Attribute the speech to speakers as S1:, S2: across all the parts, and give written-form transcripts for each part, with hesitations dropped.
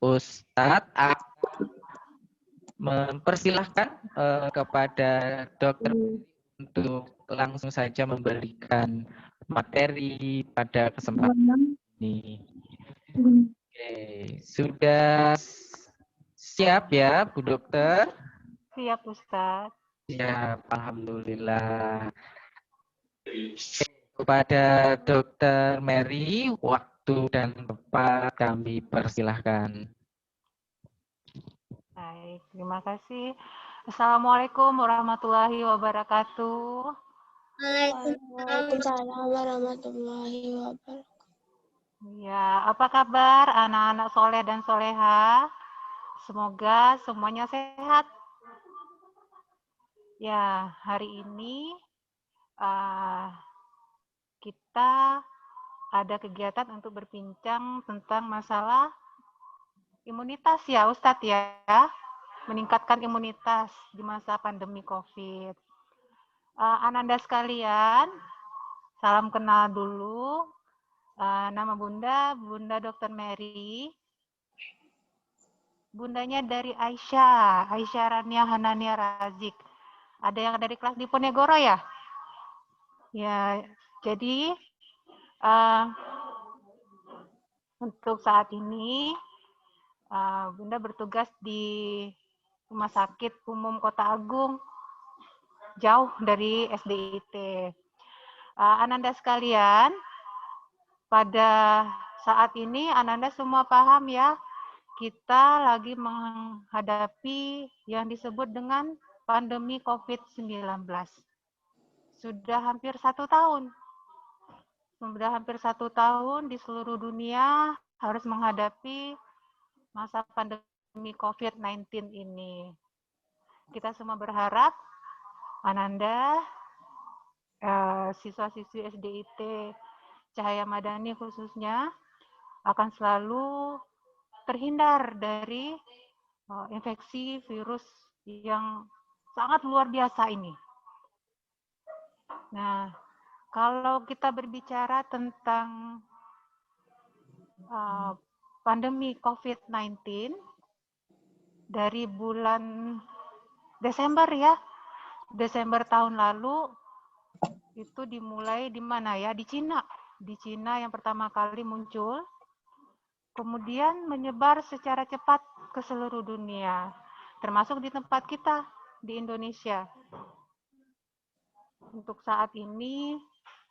S1: Ustadz akan mempersilahkan kepada dokter untuk langsung saja memberikan materi pada kesempatan ini. Oke, sudah siap ya, Bu Dokter?
S2: Siap, Ustadz.
S1: Siap, alhamdulillah. Kepada Dokter Mary, waktu dan tempat kami persilahkan.
S2: Baik, terima kasih. Assalamualaikum warahmatullahi wabarakatuh.
S3: Waalaikumsalam warahmatullahi wabarakatuh.
S2: Ya, apa kabar anak-anak soleh dan soleha? Semoga semuanya sehat. Ya, hari ini kita ada kegiatan untuk berbincang tentang masalah imunitas ya, Ustadz ya. Meningkatkan imunitas di masa pandemi COVID. Ananda sekalian, salam kenal dulu. Nama Bunda Dr. Mary. Bundanya dari Aisyah Rania Hanania Razik. Ada yang dari kelas di Ponegoro ya? Ya, jadi untuk saat ini Bunda bertugas di Rumah Sakit Umum Kota Agung, jauh dari SDIT. Ananda sekalian, pada saat ini Ananda semua paham ya, kita lagi menghadapi yang disebut dengan pandemi COVID-19. Sudah hampir 1 tahun. Sudah hampir 1 tahun di seluruh dunia harus menghadapi masa pandemi COVID-19 ini. Kita semua berharap Ananda, siswa-siswi SDIT Cahaya Madani khususnya, akan selalu terhindar dari infeksi virus yang sangat luar biasa ini. Nah, kalau kita berbicara tentang pandemi COVID-19 dari bulan Desember ya, Desember tahun lalu itu dimulai di mana ya? Di Cina. Di Cina yang pertama kali muncul, kemudian menyebar secara cepat ke seluruh dunia, termasuk di tempat kita, di Indonesia. Untuk saat ini,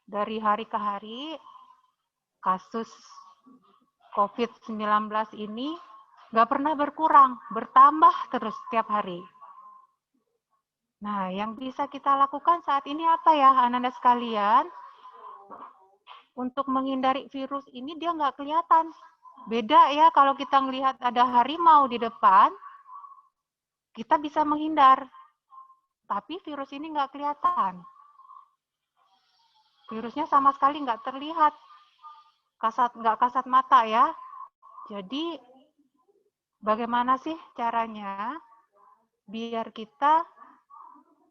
S2: dari hari ke hari, kasus COVID-19 ini nggak pernah berkurang, bertambah terus setiap hari. Nah, yang bisa kita lakukan saat ini apa ya, Ananda sekalian? Untuk menghindari virus ini dia nggak kelihatan. Beda ya kalau kita melihat ada harimau di depan, kita bisa menghindar. Tapi virus ini nggak kelihatan. Virusnya sama sekali nggak terlihat. Nggak kasat mata ya. Jadi bagaimana sih caranya biar kita,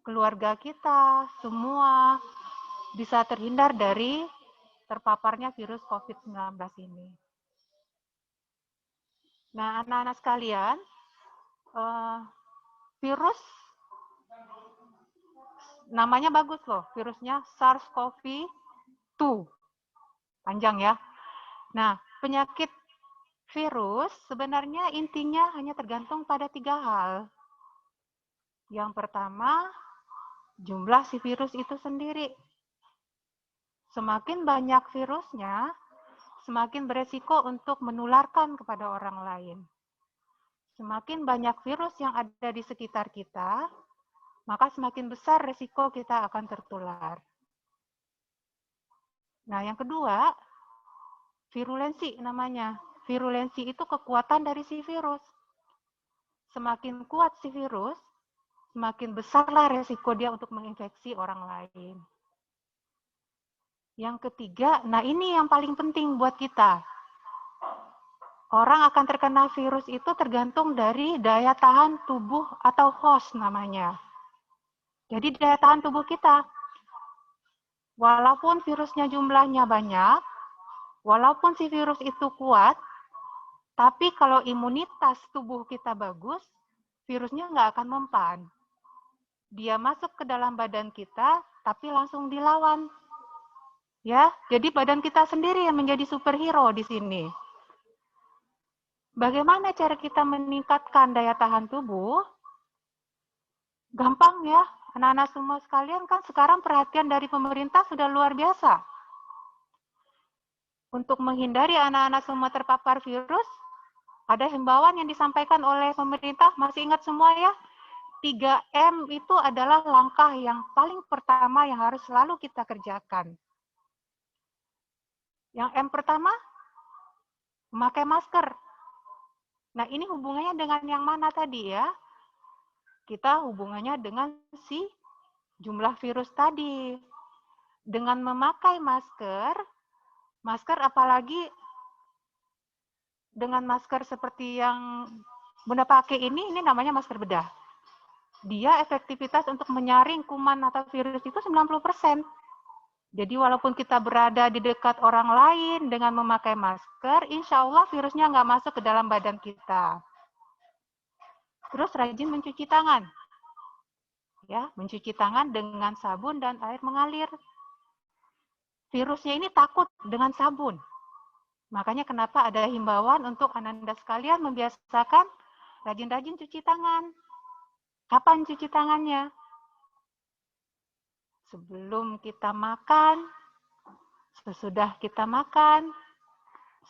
S2: keluarga kita, semua bisa terhindar dari terpaparnya virus COVID-19 ini. Nah, anak-anak sekalian, virus namanya bagus loh, virusnya SARS-CoV-2. Panjang ya. Nah, penyakit virus sebenarnya intinya hanya tergantung pada 3 hal. Yang pertama, jumlah si virus itu sendiri. Semakin banyak virusnya, semakin beresiko untuk menularkan kepada orang lain. Semakin banyak virus yang ada di sekitar kita, maka semakin besar resiko kita akan tertular. Nah, yang kedua, virulensi namanya. Virulensi itu kekuatan dari si virus. Semakin kuat si virus, semakin besarlah resiko dia untuk menginfeksi orang lain. Yang ketiga, nah ini yang paling penting buat kita. Orang akan terkena virus itu tergantung dari daya tahan tubuh atau host namanya. Jadi daya tahan tubuh kita. Walaupun virusnya jumlahnya banyak, walaupun si virus itu kuat, Tapi kalau imunitas tubuh kita bagus, virusnya nggak akan mempan. Dia masuk ke dalam badan kita, tapi langsung dilawan. Ya, jadi badan kita sendiri yang menjadi superhero di sini. Bagaimana cara kita meningkatkan daya tahan tubuh? Gampang ya, anak-anak semua sekalian kan sekarang perhatian dari pemerintah sudah luar biasa. Untuk menghindari anak-anak semua terpapar virus, ada himbauan yang disampaikan oleh pemerintah, masih ingat semua ya? 3M itu adalah langkah yang paling pertama yang harus selalu kita kerjakan. Yang M pertama, memakai masker. Nah, ini hubungannya dengan yang mana tadi ya? Kita hubungannya dengan si jumlah virus tadi. Dengan memakai masker apalagi dengan masker seperti yang Bunda pakai ini namanya masker bedah. Dia efektivitas untuk menyaring kuman atau virus itu 90%. Jadi walaupun kita berada di dekat orang lain dengan memakai masker, insya Allah virusnya nggak masuk ke dalam badan kita. Terus rajin mencuci tangan. Ya, mencuci tangan dengan sabun dan air mengalir. Virusnya ini takut dengan sabun. Makanya kenapa ada himbauan untuk Ananda sekalian membiasakan rajin-rajin cuci tangan. Kapan cuci tangannya? Sebelum kita makan, sesudah kita makan,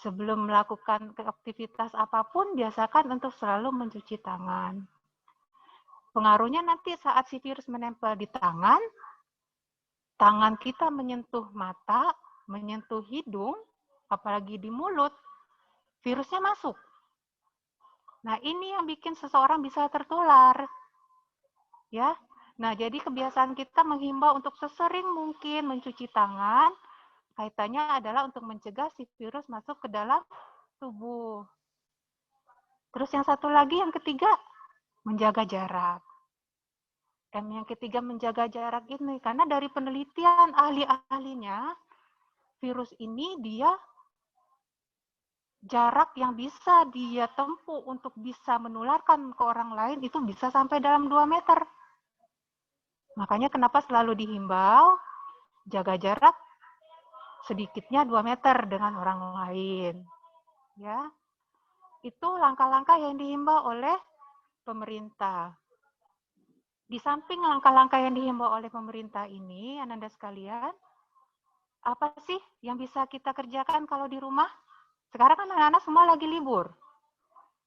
S2: sebelum melakukan aktivitas apapun, biasakan untuk selalu mencuci tangan. Pengaruhnya nanti saat si virus menempel di tangan kita menyentuh mata, menyentuh hidung, apalagi di mulut, virusnya masuk. Nah, ini yang bikin seseorang bisa tertular. Ya. Nah, jadi kebiasaan kita menghimbau untuk sesering mungkin mencuci tangan, kaitannya adalah untuk mencegah si virus masuk ke dalam tubuh. Terus yang satu lagi, yang ketiga, menjaga jarak. Yang ketiga, menjaga jarak ini. Karena dari penelitian ahli-ahlinya, virus ini dia jarak yang bisa dia tempuh untuk bisa menularkan ke orang lain itu bisa sampai dalam 2 meter. Makanya kenapa selalu dihimbau jaga jarak sedikitnya 2 meter dengan orang lain. Ya. Itu langkah-langkah yang dihimbau oleh pemerintah. Di samping langkah-langkah yang dihimbau oleh pemerintah ini, Ananda sekalian, apa sih yang bisa kita kerjakan kalau di rumah? Sekarang kan anak-anak semua lagi libur.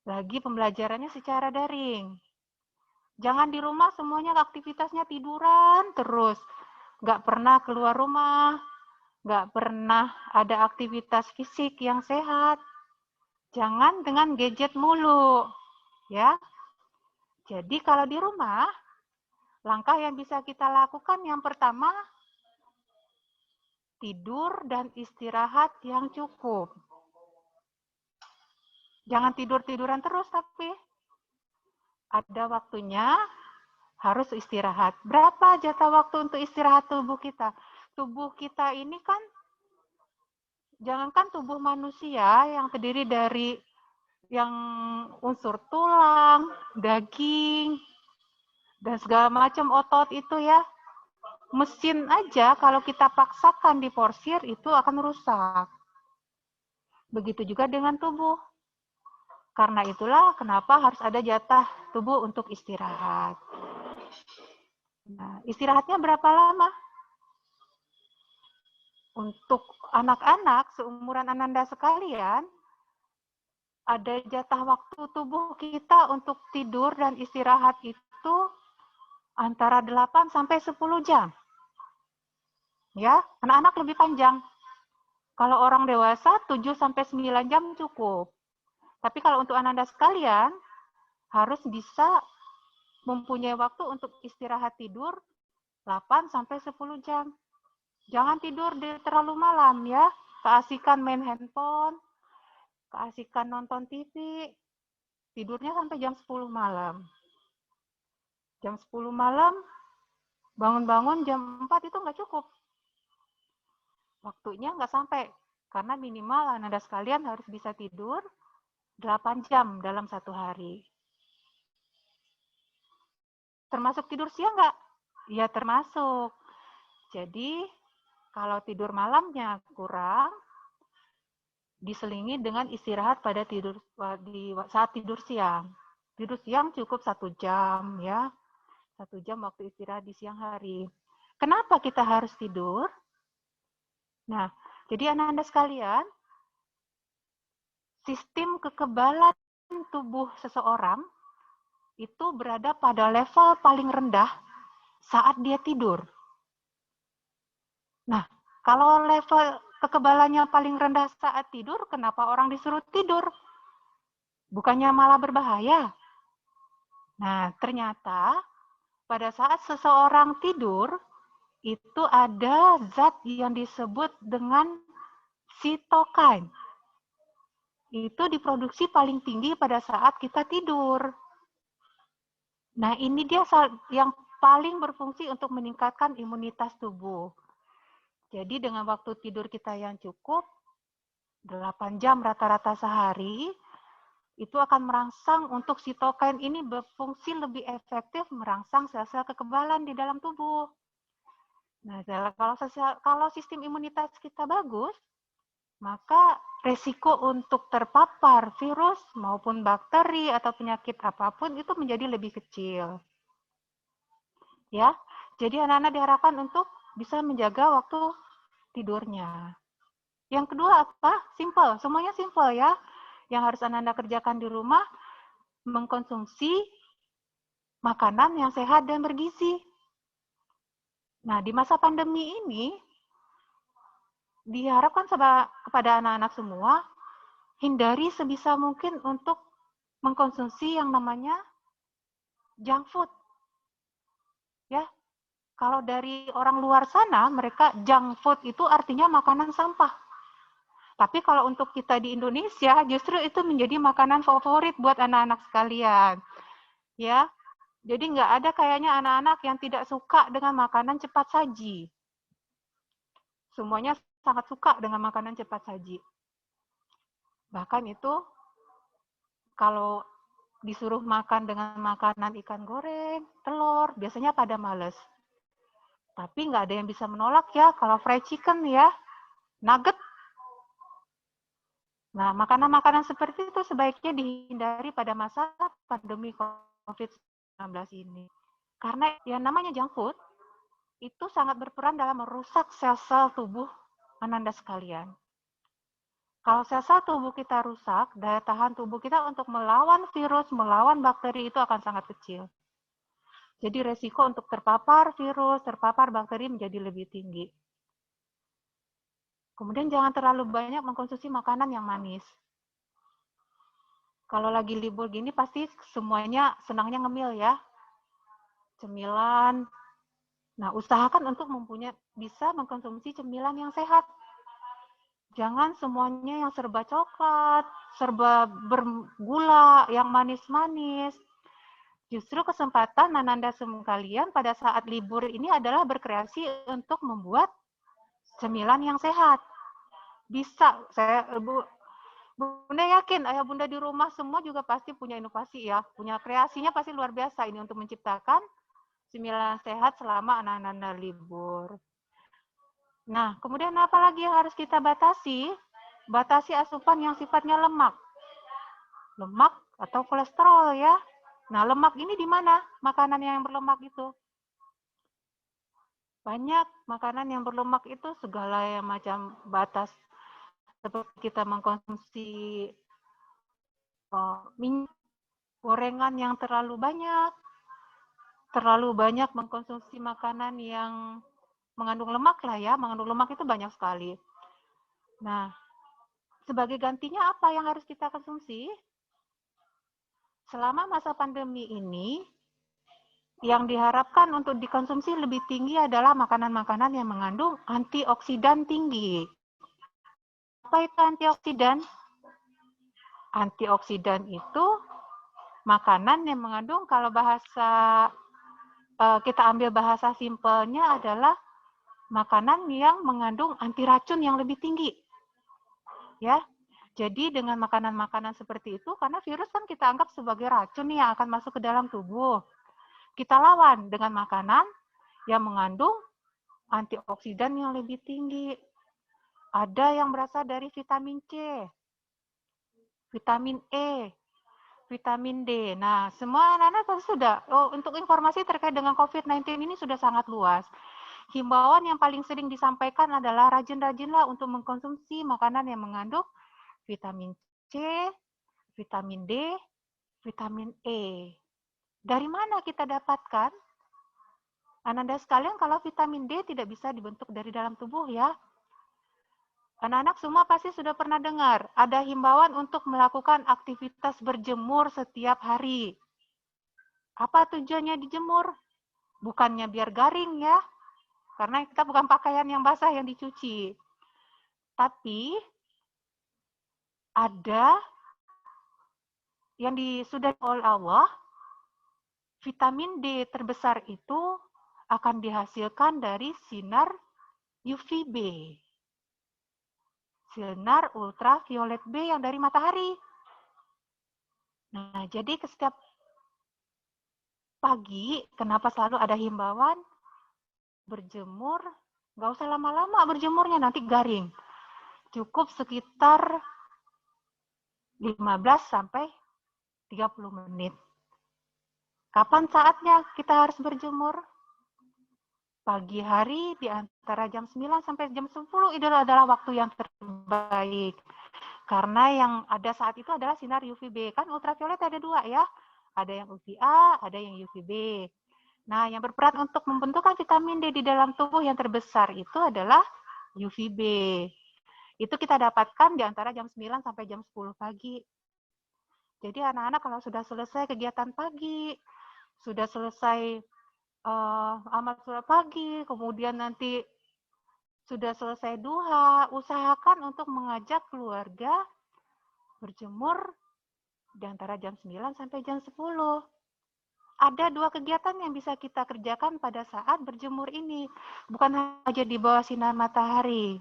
S2: Lagi pembelajarannya secara daring. Jangan di rumah semuanya aktivitasnya tiduran terus. Nggak pernah keluar rumah. Nggak pernah ada aktivitas fisik yang sehat. Jangan dengan gadget mulu. Ya. Jadi kalau di rumah, langkah yang bisa kita lakukan yang pertama, tidur dan istirahat yang cukup. Jangan tidur-tiduran terus, tapi ada waktunya harus istirahat. Berapa jatah waktu untuk istirahat tubuh kita? Tubuh kita ini kan, jangankan tubuh manusia yang terdiri dari yang unsur tulang, daging, dan segala macam otot itu ya. Mesin aja kalau kita paksakan diporsir itu akan rusak. Begitu juga dengan tubuh. Karena itulah kenapa harus ada jatah tubuh untuk istirahat. Nah, istirahatnya berapa lama? Untuk anak-anak seumuran Ananda sekalian, ada jatah waktu tubuh kita untuk tidur dan istirahat itu antara 8 sampai 10 jam. Ya, anak-anak lebih panjang. Kalau orang dewasa 7 sampai 9 jam cukup. Tapi kalau untuk Ananda sekalian, harus bisa mempunyai waktu untuk istirahat tidur 8 sampai 10 jam. Jangan tidur terlalu malam ya. Keasikan main handphone, keasikan nonton TV, tidurnya sampai jam 10 malam. Jam 10 malam, bangun-bangun jam 4 itu nggak cukup. Waktunya nggak sampai. Karena minimal Ananda sekalian harus bisa tidur 8 jam dalam satu hari. Termasuk tidur siang nggak? Ya termasuk. Jadi kalau tidur malamnya kurang, diselingi dengan istirahat pada tidur saat tidur siang. Tidur siang cukup 1 jam ya, 1 jam waktu istirahat di siang hari. Kenapa kita harus tidur? Nah, jadi anak-anak sekalian, sistem kekebalan tubuh seseorang itu berada pada level paling rendah saat dia tidur. Nah, kalau level kekebalannya paling rendah saat tidur, kenapa orang disuruh tidur? Bukannya malah berbahaya? Nah, ternyata pada saat seseorang tidur, itu ada zat yang disebut dengan sitokin. Itu diproduksi paling tinggi pada saat kita tidur. Nah, ini dia yang paling berfungsi untuk meningkatkan imunitas tubuh. Jadi dengan waktu tidur kita yang cukup, 8 jam rata-rata sehari, itu akan merangsang untuk sitokin ini berfungsi lebih efektif merangsang sel-sel kekebalan di dalam tubuh. Nah, kalau sistem imunitas kita bagus, maka resiko untuk terpapar virus maupun bakteri atau penyakit apapun itu menjadi lebih kecil. Ya, jadi anak-anak diharapkan untuk bisa menjaga waktu tidurnya. Yang kedua apa? Simple, semuanya simple ya. Yang harus anak-anak kerjakan di rumah, mengkonsumsi makanan yang sehat dan bergizi. Nah, di masa pandemi ini, diharapkan kepada anak-anak semua, hindari sebisa mungkin untuk mengkonsumsi yang namanya junk food. Ya, kalau dari orang luar sana, mereka junk food itu artinya makanan sampah. Tapi kalau untuk kita di Indonesia, justru itu menjadi makanan favorit buat anak-anak sekalian. Ya, jadi nggak ada kayaknya anak-anak yang tidak suka dengan makanan cepat saji. Semuanya sangat suka dengan makanan cepat saji. Bahkan itu kalau disuruh makan dengan makanan ikan goreng, telur, biasanya pada males. Tapi nggak ada yang bisa menolak ya kalau fried chicken ya, nugget. Nah, makanan-makanan seperti itu sebaiknya dihindari pada masa pandemi COVID-19 ini. Karena yang namanya junk food itu sangat berperan dalam merusak sel-sel tubuh Ananda sekalian. Kalau sel-sel tubuh kita rusak, daya tahan tubuh kita untuk melawan virus, melawan bakteri itu akan sangat kecil. Jadi resiko untuk terpapar virus, terpapar bakteri menjadi lebih tinggi. Kemudian jangan terlalu banyak mengkonsumsi makanan yang manis. Kalau lagi libur gini pasti semuanya senangnya ngemil ya. Cemilan. Nah, usahakan untuk bisa mengkonsumsi cemilan yang sehat. Jangan semuanya yang serba coklat, serba bergula, yang manis-manis. Justru kesempatan Ananda sekalian pada saat libur ini adalah berkreasi untuk membuat cemilan yang sehat. Bisa, Bunda yakin ayah bunda di rumah semua juga pasti punya inovasi ya, punya kreasinya pasti luar biasa ini untuk menciptakan cemilan sehat selama anak-anak libur. Nah, kemudian apa lagi yang harus kita batasi? Batasi asupan yang sifatnya lemak. Lemak atau kolesterol ya. Nah, lemak ini di mana? Makanan yang berlemak itu. Banyak makanan yang berlemak itu segala yang macam batas. Seperti kita mengkonsumsi minyak gorengan yang terlalu banyak mengkonsumsi makanan yang mengandung lemak lah ya, mengandung lemak itu banyak sekali. Nah, sebagai gantinya apa yang harus kita konsumsi? Selama masa pandemi ini, yang diharapkan untuk dikonsumsi lebih tinggi adalah makanan-makanan yang mengandung antioksidan tinggi. Apa itu antioksidan? Antioksidan itu makanan yang mengandung, kalau kita ambil bahasa simpelnya adalah makanan yang mengandung anti racun yang lebih tinggi. Ya. Jadi dengan makanan-makanan seperti itu, karena virus kan kita anggap sebagai racun nih yang akan masuk ke dalam tubuh. Kita lawan dengan makanan yang mengandung antioksidan yang lebih tinggi. Ada yang berasal dari vitamin C, vitamin E, vitamin D. Nah, semua anak-anak pasti sudah, untuk informasi terkait dengan COVID-19 ini sudah sangat luas. Himbauan yang paling sering disampaikan adalah rajin-rajinlah untuk mengkonsumsi makanan yang mengandung vitamin C, vitamin D, vitamin E. Dari mana kita dapatkan? Ananda sekalian, kalau vitamin D tidak bisa dibentuk dari dalam tubuh ya. Anak-anak semua pasti sudah pernah dengar, ada himbauan untuk melakukan aktivitas berjemur setiap hari. Apa tujuannya dijemur? Bukannya biar garing ya, karena kita bukan pakaian yang basah yang dicuci. Tapi ada yang sudah oleh Allah, vitamin D terbesar itu akan dihasilkan dari sinar UVB. Sinar ultraviolet B yang dari matahari. Nah, jadi setiap pagi, kenapa selalu ada himbauan berjemur? Nggak usah lama-lama berjemurnya, nanti garing. Cukup sekitar 15 sampai 30 menit. Kapan saatnya kita harus berjemur? Pagi hari di antara jam 9 sampai jam 10 itu adalah waktu yang terbaik. Karena yang ada saat itu adalah sinar UVB. Kan ultraviolet ada dua ya. Ada yang UVA, ada yang UVB. Nah, yang berperan untuk membentukkan vitamin D di dalam tubuh yang terbesar itu adalah UVB. Itu kita dapatkan di antara jam 9 sampai jam 10 pagi. Jadi anak-anak kalau sudah selesai kegiatan pagi, sudah selesai amal sholat pagi, kemudian nanti sudah selesai duha, usahakan untuk mengajak keluarga berjemur di antara jam 9 sampai jam 10. Ada dua kegiatan yang bisa kita kerjakan pada saat berjemur ini. Bukan hanya di bawah sinar matahari.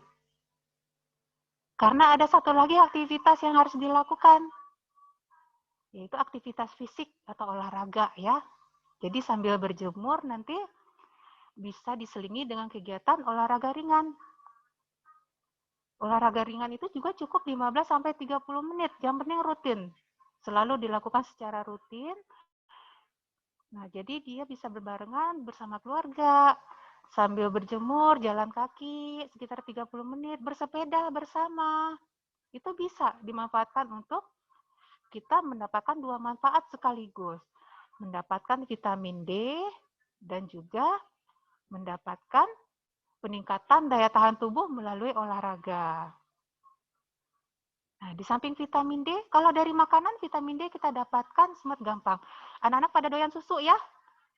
S2: Karena ada satu lagi aktivitas yang harus dilakukan, yaitu aktivitas fisik atau olahraga ya. Jadi sambil berjemur nanti bisa diselingi dengan kegiatan olahraga ringan. Olahraga ringan itu juga cukup 15 sampai 30 menit, yang penting rutin. Selalu dilakukan secara rutin. Nah, jadi dia bisa berbarengan bersama keluarga, sambil berjemur, jalan kaki sekitar 30 menit, bersepeda bersama. Itu bisa dimanfaatkan untuk kita mendapatkan dua manfaat sekaligus. Mendapatkan vitamin D dan juga mendapatkan peningkatan daya tahan tubuh melalui olahraga. Nah, di samping vitamin D, kalau dari makanan vitamin D kita dapatkan sangat gampang. Anak-anak pada doyan susu ya?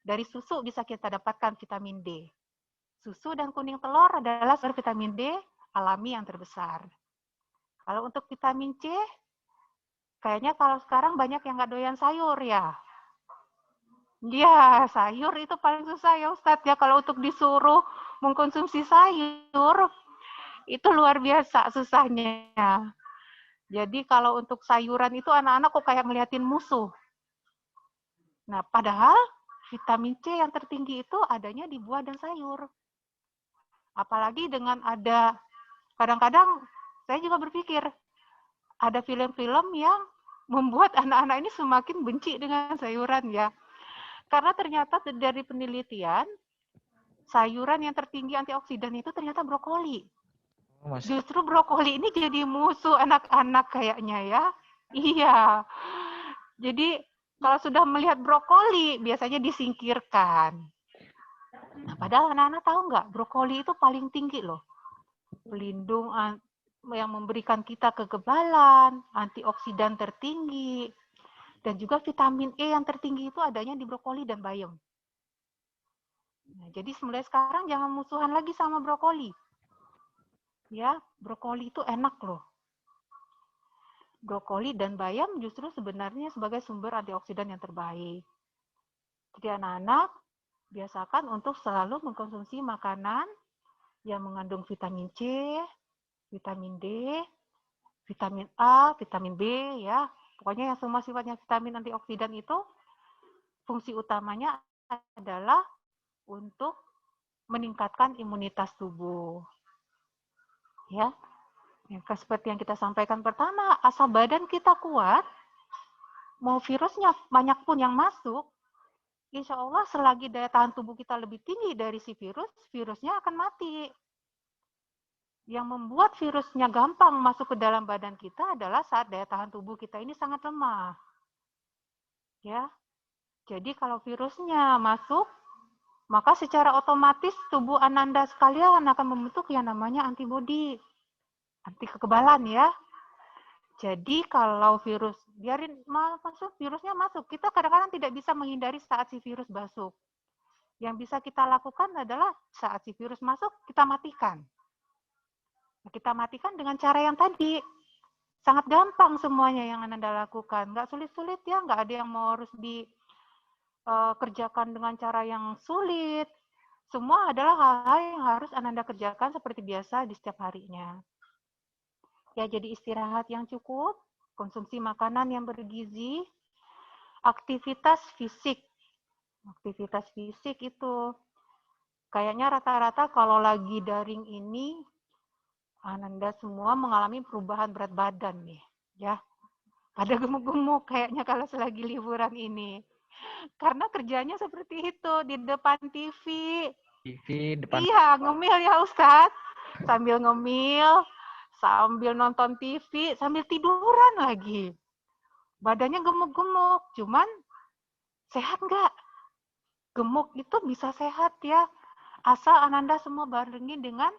S2: Dari susu bisa kita dapatkan vitamin D. Susu dan kuning telur adalah sumber vitamin D alami yang terbesar. Kalau untuk vitamin C, kayaknya kalau sekarang banyak yang nggak doyan sayur ya. Ya, sayur itu paling susah ya Ustadz ya. Kalau untuk disuruh mengkonsumsi sayur, itu luar biasa susahnya. Jadi kalau untuk sayuran itu anak-anak kok kayak ngeliatin musuh. Nah, padahal vitamin C yang tertinggi itu adanya di buah dan sayur. Apalagi dengan ada, kadang-kadang saya juga berpikir, ada film-film yang membuat anak-anak ini semakin benci dengan sayuran ya. Karena ternyata dari penelitian, sayuran yang tertinggi antioksidan itu ternyata brokoli. Justru brokoli ini jadi musuh anak-anak kayaknya ya. Iya. Jadi kalau sudah melihat brokoli, biasanya disingkirkan. Nah, padahal anak-anak tahu nggak, brokoli itu paling tinggi loh. Pelindung yang memberikan kita kekebalan, antioksidan tertinggi, dan juga vitamin E yang tertinggi itu adanya di brokoli dan bayam. Nah, jadi mulai sekarang jangan musuhan lagi sama brokoli. Ya, brokoli itu enak loh. Brokoli dan bayam justru sebenarnya sebagai sumber antioksidan yang terbaik. Jadi anak-anak biasakan untuk selalu mengkonsumsi makanan yang mengandung vitamin C, vitamin D, vitamin A, vitamin B ya. Pokoknya yang semua sifatnya vitamin antioksidan itu fungsi utamanya adalah untuk meningkatkan imunitas tubuh. Ya. Seperti yang kita sampaikan pertama, asal badan kita kuat, mau virusnya banyak pun yang masuk, insya Allah selagi daya tahan tubuh kita lebih tinggi dari si virus, virusnya akan mati. Yang membuat virusnya gampang masuk ke dalam badan kita adalah saat daya tahan tubuh kita ini sangat lemah. Ya. Jadi kalau virusnya masuk, maka secara otomatis tubuh Ananda sekalian akan membentuk yang namanya antibodi. Anti kekebalan ya. Jadi kalau virus, biarin masuk, virusnya masuk. Kita kadang-kadang tidak bisa menghindari saat si virus masuk. Yang bisa kita lakukan adalah saat si virus masuk, kita matikan. Kita matikan dengan cara yang tadi. Sangat gampang semuanya yang Anda lakukan. Nggak sulit-sulit ya, nggak ada yang mau harus dikerjakan dengan cara yang sulit. Semua adalah hal-hal yang harus Anda kerjakan seperti biasa di setiap harinya. Ya, jadi istirahat yang cukup, konsumsi makanan yang bergizi, aktivitas fisik. Aktivitas fisik itu kayaknya rata-rata kalau lagi daring ini, Ananda semua mengalami perubahan berat badan nih, ya. Ada gemuk-gemuk kayaknya kalau selagi liburan ini. Karena kerjanya seperti itu, di depan TV.
S1: TV depan.
S2: Iya, ngemil ya Ustadz. Sambil ngemil, sambil nonton TV, sambil tiduran lagi. Badannya gemuk-gemuk, cuman sehat nggak? Gemuk itu bisa sehat ya, asal Ananda semua barengi dengan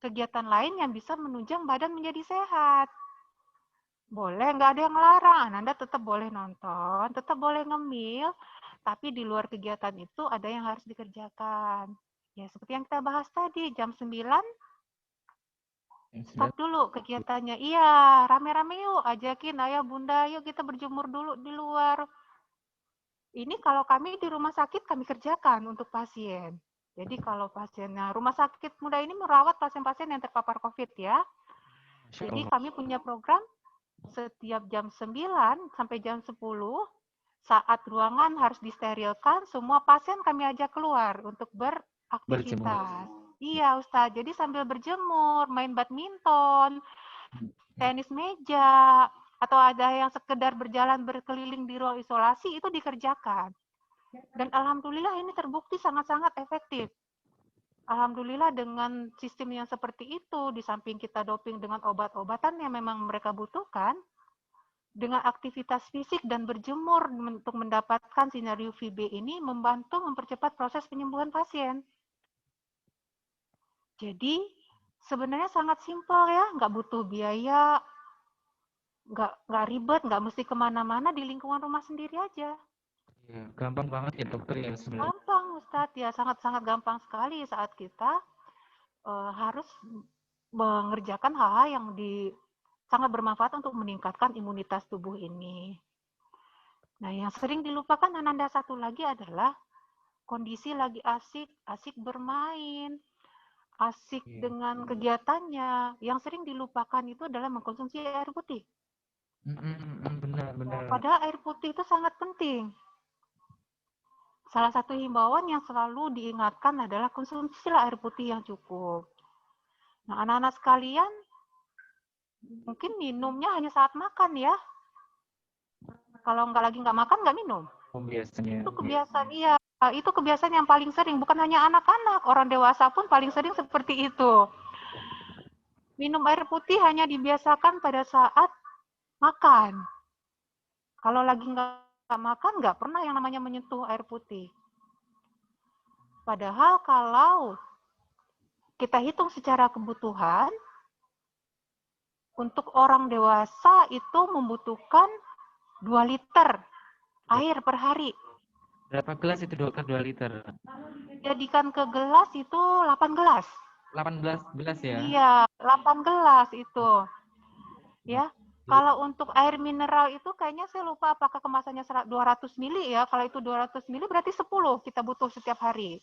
S2: kegiatan lain yang bisa menunjang badan menjadi sehat. Boleh, nggak ada yang melarang. Ananda tetap boleh nonton, tetap boleh ngemil, tapi di luar kegiatan itu ada yang harus dikerjakan. Ya, seperti yang kita bahas tadi, jam 9, stop dulu kegiatannya. Iya, rame-rame yuk, ajakin ayah bunda, yuk kita berjemur dulu di luar. Ini kalau kami di rumah sakit, kami kerjakan untuk pasien. Jadi kalau pasiennya, rumah sakit muda ini merawat pasien-pasien yang terpapar COVID ya. Jadi kami punya program setiap jam 9 sampai jam 10, saat ruangan harus disterilkan, semua pasien kami ajak keluar untuk beraktivitas. Iya, Ustaz. Jadi sambil berjemur, main badminton, tenis meja, atau ada yang sekedar berjalan berkeliling di ruang isolasi, itu dikerjakan. Dan alhamdulillah ini terbukti sangat-sangat efektif. Alhamdulillah dengan sistem yang seperti itu, di samping kita doping dengan obat-obatan yang memang mereka butuhkan, dengan aktivitas fisik dan berjemur untuk mendapatkan sinar UVB ini membantu mempercepat proses penyembuhan pasien. Jadi sebenarnya sangat simpel ya, nggak butuh biaya, nggak ribet, nggak mesti kemana-mana, di lingkungan rumah sendiri aja.
S1: Ya, gampang banget ya dokter ya sebenarnya.
S2: Gampang Ustadz ya, sangat-sangat gampang sekali saat kita harus mengerjakan hal-hal yang sangat bermanfaat untuk meningkatkan imunitas tubuh ini. Nah, yang sering dilupakan Ananda satu lagi adalah kondisi lagi asik bermain, asik dengan kegiatannya. Yang sering dilupakan itu adalah mengkonsumsi air putih.
S1: Benar.
S2: Padahal air putih itu sangat penting. Salah satu himbauan yang selalu diingatkan adalah konsumsilah air putih yang cukup. Nah, anak-anak sekalian, mungkin minumnya hanya saat makan ya. Kalau nggak makan, nggak minum.
S1: Biasanya.
S2: Itu kebiasaan, iya. Itu kebiasaan yang paling sering. Bukan hanya anak-anak, orang dewasa pun paling sering seperti itu. Minum air putih hanya dibiasakan pada saat makan. Kalau lagi nggak makan, nggak pernah yang namanya menyentuh air putih. Padahal kalau kita hitung secara kebutuhan, untuk orang dewasa itu membutuhkan 2 liter air per hari.
S1: Berapa gelas itu dokter 2 liter?
S2: Jadikan ke gelas itu 8 gelas.
S1: 18 gelas ya?
S2: Iya, 8 gelas itu. Ya, kalau untuk air mineral itu kayaknya saya lupa apakah kemasannya 200 mili ya. Kalau itu 200 mili berarti 10 kita butuh setiap hari.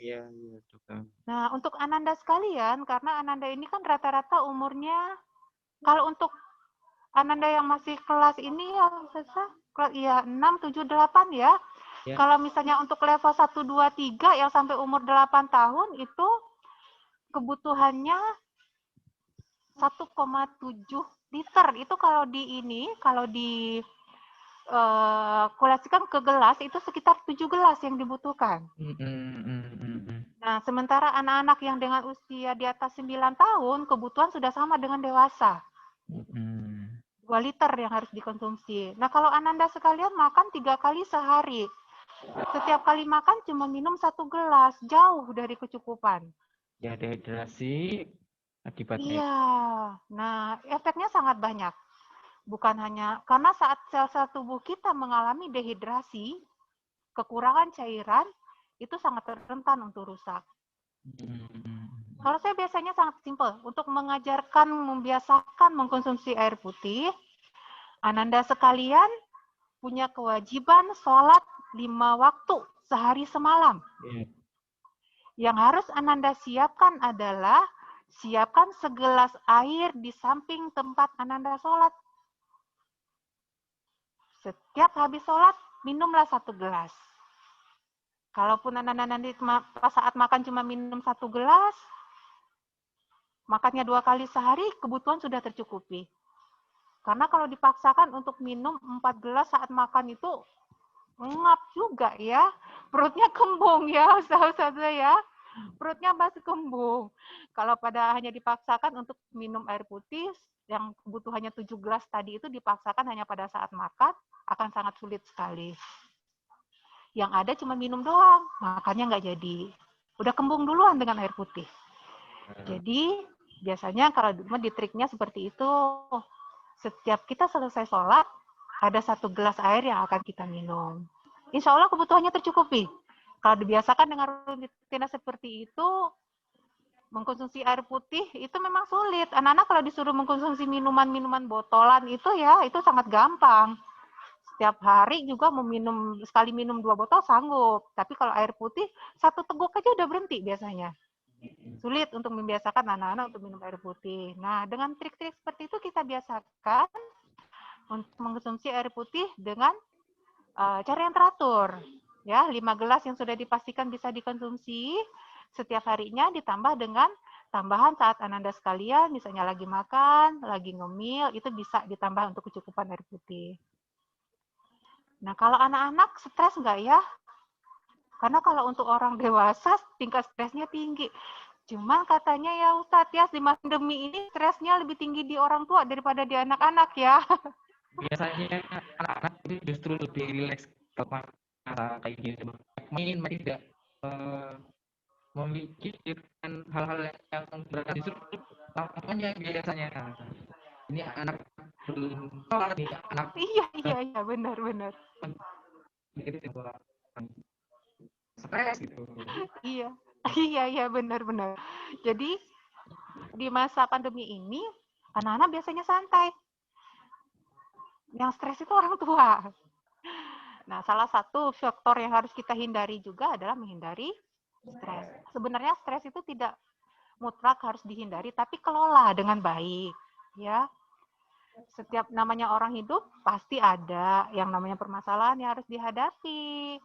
S1: Iya, dokter.
S2: Nah, untuk Ananda sekalian, karena Ananda ini kan rata-rata umurnya Kalau untuk Ananda yang masih kelas ini ya, kelas ya 6, 7, 8 ya.
S1: Ya.
S2: Kalau misalnya untuk level 1, 2, 3 yang sampai umur 8 tahun itu kebutuhannya 1,7 liter. Itu kalau di kulasikan ke gelas itu sekitar 7 gelas yang dibutuhkan. Nah, sementara anak-anak yang dengan usia di atas 9 tahun kebutuhan sudah sama dengan dewasa. 2 liter yang harus dikonsumsi. Nah, kalau Ananda sekalian makan 3 kali sehari. Setiap kali makan cuma minum 1 gelas, jauh dari kecukupan.
S1: Ya, dehidrasi akibatnya.
S2: Iya. Nah, efeknya sangat banyak. Bukan hanya karena saat sel-sel tubuh kita mengalami dehidrasi, kekurangan cairan, itu sangat rentan untuk rusak. Kalau saya biasanya sangat simpel, untuk mengajarkan, membiasakan mengkonsumsi air putih, Ananda sekalian punya kewajiban sholat 5 waktu sehari semalam. Yang harus Ananda siapkan adalah siapkan segelas air di samping tempat Ananda sholat. Setiap habis sholat, minumlah 1 gelas. Kalaupun Ananda nanti pas saat makan cuma minum 1 gelas, makannya 2 kali sehari, kebutuhan sudah tercukupi. Karena kalau dipaksakan untuk minum 4 gelas saat makan itu ngap juga ya. Perutnya kembung ya, Ustaz ya. Perutnya masih kembung. Kalau pada hanya dipaksakan untuk minum air putih, yang kebutuhannya 7 gelas tadi itu dipaksakan hanya pada saat makan, akan sangat sulit sekali. Yang ada cuma minum doang, makannya nggak jadi. Udah kembung duluan dengan air putih. Jadi, biasanya kalau di triknya seperti itu, setiap kita selesai sholat, ada 1 gelas air yang akan kita minum. Insya Allah kebutuhannya tercukupi. Kalau dibiasakan dengan rutinitas seperti itu, mengkonsumsi air putih itu memang sulit. Anak-anak kalau disuruh mengkonsumsi minuman-minuman botolan itu ya, itu sangat gampang. Setiap hari juga meminum, sekali minum 2 botol sanggup. Tapi kalau air putih, 1 teguk aja udah berhenti biasanya. Sulit untuk membiasakan anak-anak untuk minum air putih. Nah, dengan trik-trik seperti itu kita biasakan untuk mengkonsumsi air putih dengan cara yang teratur. Ya, 5 gelas yang sudah dipastikan bisa dikonsumsi setiap harinya ditambah dengan tambahan saat Ananda sekalian, misalnya lagi makan, lagi ngemil, itu bisa ditambah untuk kecukupan air putih. Nah, kalau anak-anak stres nggak ya? Karena kalau untuk orang dewasa, tingkat stresnya tinggi. Cuman katanya ya Ustadz ya, di masa pandemi ini stresnya lebih tinggi di orang tua daripada di anak-anak ya.
S1: Biasanya anak-anak itu justru lebih rileks kalau kayak gitu. Main tidak memikirkan hal-hal yang berat, justru lawannya biasanya. Ini anak belum sholat nih, anak
S2: Iya, benar.
S1: stres gitu.
S2: Iya, benar. Jadi di masa pandemi ini anak-anak biasanya santai. Yang stres itu orang tua. Nah, salah satu faktor yang harus kita hindari juga adalah menghindari stres. Sebenarnya stres itu tidak mutlak harus dihindari, tapi kelola dengan baik, ya. Setiap namanya orang hidup pasti ada yang namanya permasalahan yang harus dihadapi.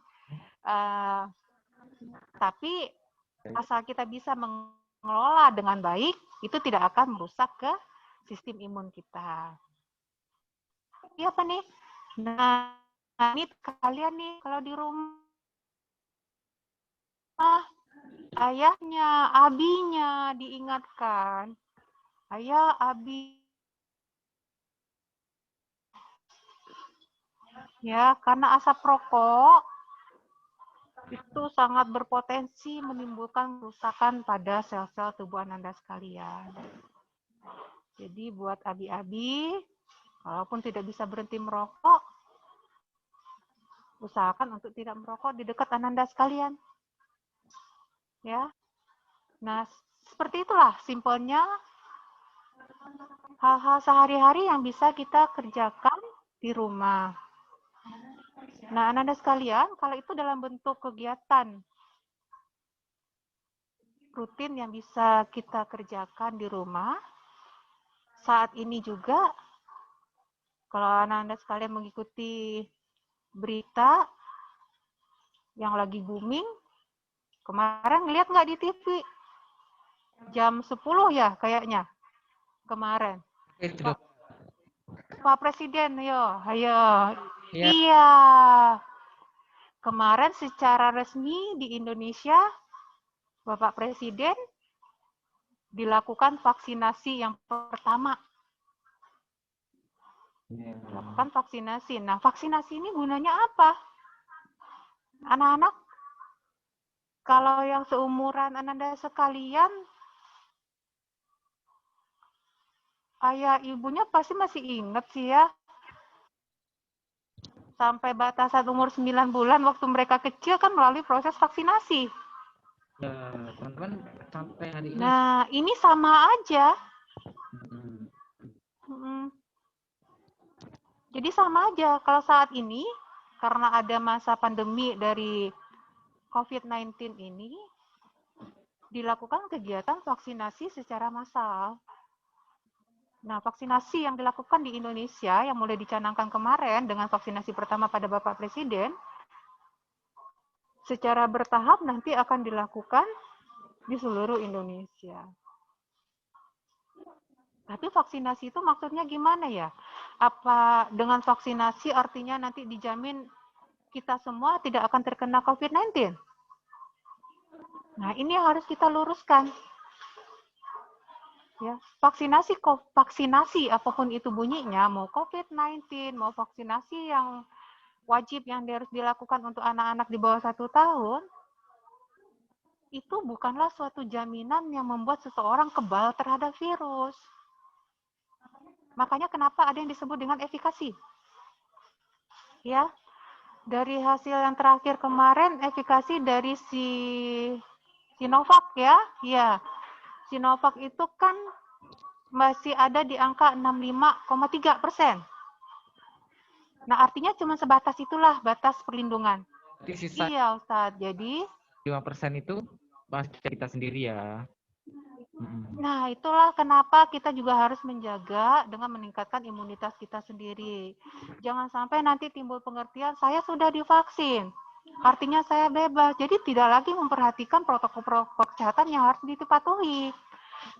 S2: Tapi asal kita bisa mengelola dengan baik, itu tidak akan merusak ke sistem imun kita. Iya apa nih? Nah, ini kalian nih kalau di rumah ayahnya, abinya diingatkan, ayah, abi, ya karena asap rokok itu sangat berpotensi menimbulkan kerusakan pada sel-sel tubuh Ananda sekalian. Jadi buat abi-abi, walaupun tidak bisa berhenti merokok, usahakan untuk tidak merokok di dekat Ananda sekalian. Ya. Nah, seperti itulah simpelnya hal-hal sehari-hari yang bisa kita kerjakan di rumah. Nah, Ananda sekalian, kalau itu dalam bentuk kegiatan rutin yang bisa kita kerjakan di rumah, saat ini juga, kalau Anda sekalian mengikuti berita yang lagi booming, kemarin ngeliat nggak di TV? Jam 10 ya kayaknya kemarin.
S1: Itu
S2: Pak Presiden, ayo.
S1: ya.
S2: Iya. Kemarin secara resmi di Indonesia, Bapak Presiden dilakukan vaksinasi yang pertama. Dilakukan vaksinasi. Nah, vaksinasi ini gunanya apa? Anak-anak, kalau yang seumuran Anda sekalian, ayah ibunya pasti masih ingat sih ya. Sampai batasan umur 9 bulan waktu mereka kecil kan melalui proses vaksinasi.
S1: Ya, teman-teman sampai hari ini.
S2: Nah, ini sama aja. Jadi sama aja. Kalau saat ini, karena ada masa pandemi dari COVID-19 ini, dilakukan kegiatan vaksinasi secara massal. Nah, vaksinasi yang dilakukan di Indonesia yang mulai dicanangkan kemarin dengan vaksinasi pertama pada Bapak Presiden, secara bertahap nanti akan dilakukan di seluruh Indonesia. Tapi vaksinasi itu maksudnya gimana ya? Apa dengan vaksinasi artinya nanti dijamin kita semua tidak akan terkena COVID-19? Nah, ini yang harus kita luruskan. Ya, vaksinasi apapun itu bunyinya, mau COVID-19, mau vaksinasi yang wajib yang harus dilakukan untuk anak-anak di bawah 1 tahun, itu bukanlah suatu jaminan yang membuat seseorang kebal terhadap virus. Makanya kenapa ada yang disebut dengan efikasi. Ya, dari hasil yang terakhir kemarin, efikasi dari Sinovac ya. Ya, Sinovac itu kan masih ada di angka 65,3%. Nah, artinya cuma sebatas itulah batas perlindungan.
S1: Sisa
S2: Iya, Ustadz. Jadi
S1: 5% itu pasti kita sendiri ya.
S2: Nah, itulah kenapa kita juga harus menjaga dengan meningkatkan imunitas kita sendiri. Jangan sampai nanti timbul pengertian, saya sudah divaksin, artinya saya bebas. Jadi tidak lagi memperhatikan protokol-protokol kesehatan yang harus dipatuhi.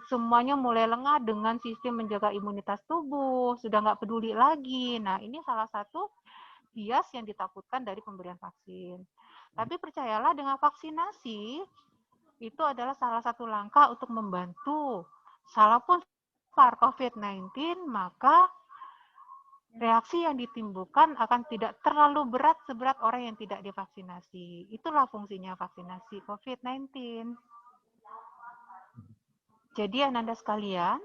S2: Semuanya mulai lengah dengan sistem menjaga imunitas tubuh, sudah nggak peduli lagi. Nah, ini salah satu bias yang ditakutkan dari pemberian vaksin. Tapi percayalah dengan vaksinasi, itu adalah salah satu langkah untuk membantu. Salaupun COVID-19, maka reaksi yang ditimbulkan akan tidak terlalu berat seberat orang yang tidak divaksinasi. Itulah fungsinya vaksinasi COVID-19. Jadi Ananda sekalian,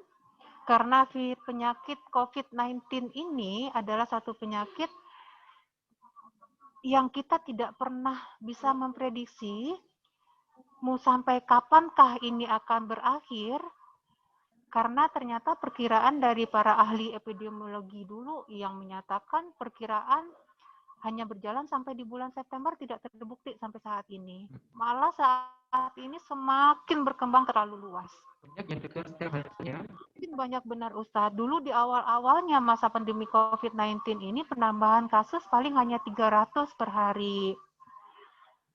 S2: karena penyakit COVID-19 ini adalah satu penyakit yang kita tidak pernah bisa memprediksi mau sampai kapankah ini akan berakhir, karena ternyata perkiraan dari para ahli epidemiologi dulu yang menyatakan perkiraan hanya berjalan sampai di bulan September tidak terbukti sampai saat ini. Malah saat ini semakin berkembang terlalu luas. Banyak benar Ustadz. Dulu di awal-awalnya masa pandemi COVID-19 ini penambahan kasus paling hanya 300 per hari.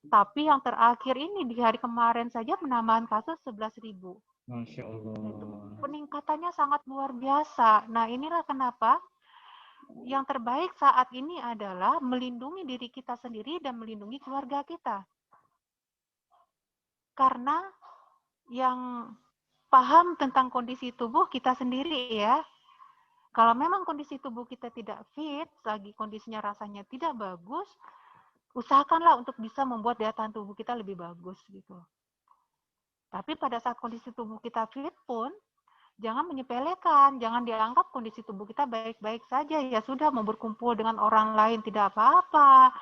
S2: Tapi yang terakhir ini di hari kemarin saja penambahan kasus 11.000.
S1: Masya Allah.
S2: Peningkatannya sangat luar biasa. Nah, inilah kenapa yang terbaik saat ini adalah melindungi diri kita sendiri dan melindungi keluarga kita. Karena yang paham tentang kondisi tubuh kita sendiri ya. Kalau memang kondisi tubuh kita tidak fit, lagi kondisinya rasanya tidak bagus, usahakanlah untuk bisa membuat daya tahan tubuh kita lebih bagus gitu. Tapi pada saat kondisi tubuh kita fit pun, jangan menyepelekan, jangan dianggap kondisi tubuh kita baik-baik saja. Ya sudah, mau berkumpul dengan orang lain tidak apa-apa.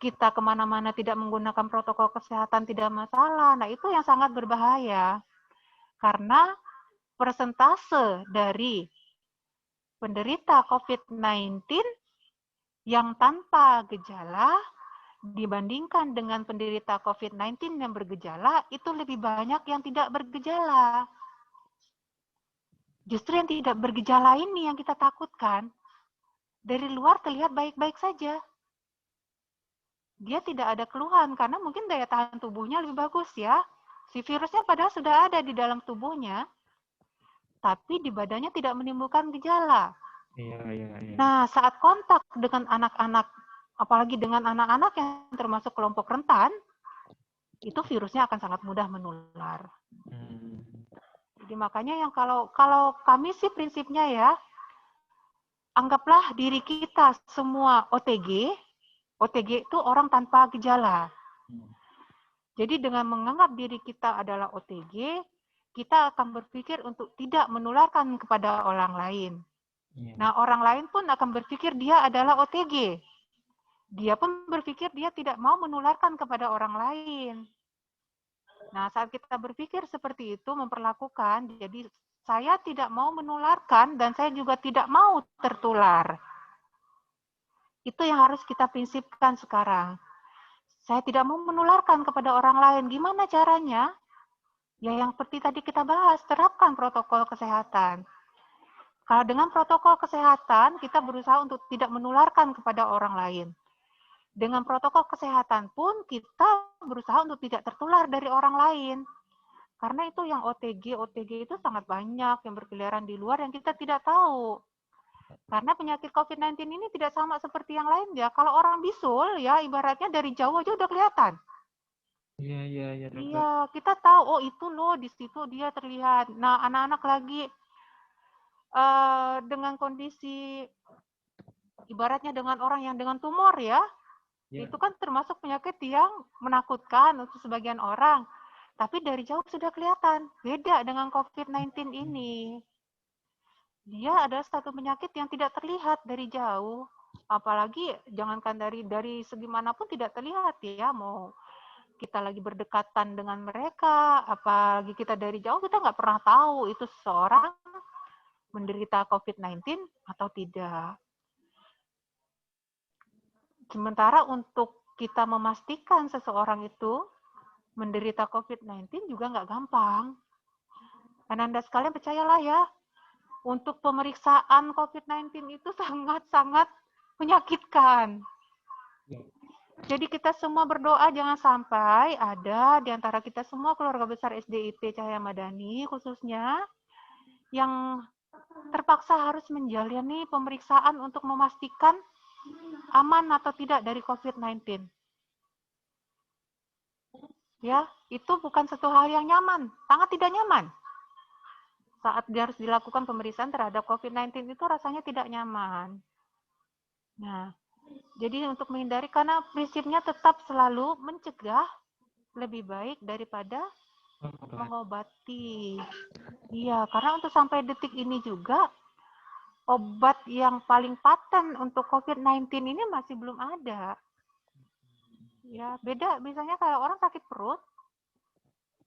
S2: Kita kemana-mana tidak menggunakan protokol kesehatan tidak masalah. Nah, itu yang sangat berbahaya. Karena persentase dari penderita COVID-19 yang tanpa gejala dibandingkan dengan penderita COVID-19 yang bergejala, itu lebih banyak yang tidak bergejala. Justru yang tidak bergejala ini yang kita takutkan. Dari luar terlihat baik-baik saja. Dia tidak ada keluhan karena mungkin daya tahan tubuhnya lebih bagus ya. Si virusnya padahal sudah ada di dalam tubuhnya, tapi di badannya tidak menimbulkan gejala.
S1: Iya.
S2: Nah, saat kontak dengan anak-anak, apalagi dengan anak-anak yang termasuk kelompok rentan, itu virusnya akan sangat mudah menular. Jadi makanya yang kalau kami sih prinsipnya ya, anggaplah diri kita semua OTG. OTG itu orang tanpa gejala. Jadi dengan menganggap diri kita adalah OTG, kita akan berpikir untuk tidak menularkan kepada orang lain. Nah, orang lain pun akan berpikir dia adalah OTG. Dia pun berpikir dia tidak mau menularkan kepada orang lain. Nah, saat kita berpikir seperti itu, memperlakukan, jadi saya tidak mau menularkan dan saya juga tidak mau tertular. Itu yang harus kita prinsipkan sekarang. Saya tidak mau menularkan kepada orang lain. Gimana caranya? Ya yang seperti tadi kita bahas, terapkan protokol kesehatan. Kalau dengan protokol kesehatan, kita berusaha untuk tidak menularkan kepada orang lain. Dengan protokol kesehatan pun kita berusaha untuk tidak tertular dari orang lain. Karena itu yang OTG itu sangat banyak yang berkeliaran di luar yang kita tidak tahu. Karena penyakit COVID-19 ini tidak sama seperti yang lain ya. Kalau orang bisul ya ibaratnya dari jauh aja udah kelihatan.
S1: Iya.
S2: Iya, kita tahu oh itu loh di situ dia terlihat. Nah, anak-anak lagi dengan kondisi ibaratnya dengan orang yang dengan tumor ya. Itu kan termasuk penyakit yang menakutkan untuk sebagian orang. Tapi dari jauh sudah kelihatan. Beda dengan COVID-19 ini. Dia adalah satu penyakit yang tidak terlihat dari jauh. Apalagi jangankan dari segi manapun tidak terlihat ya. Mau kita lagi berdekatan dengan mereka, apalagi kita dari jauh kita nggak pernah tahu itu seseorang menderita COVID-19 atau tidak. Sementara untuk kita memastikan seseorang itu menderita COVID-19 juga nggak gampang. Ananda sekalian percayalah ya, untuk pemeriksaan COVID-19 itu sangat-sangat menyakitkan. Jadi kita semua berdoa jangan sampai ada di antara kita semua keluarga besar SDIT Cahaya Madani khususnya yang terpaksa harus menjalani pemeriksaan untuk memastikan aman atau tidak dari COVID-19. Ya, itu bukan satu hal yang nyaman, sangat tidak nyaman. Saat dia harus dilakukan pemeriksaan terhadap COVID-19 itu rasanya tidak nyaman. Nah, jadi untuk menghindari, karena prinsipnya tetap selalu mencegah lebih baik daripada mengobati. Iya, karena untuk sampai detik ini juga, obat yang paling paten untuk COVID-19 ini masih belum ada. Ya, beda misalnya kayak orang sakit perut.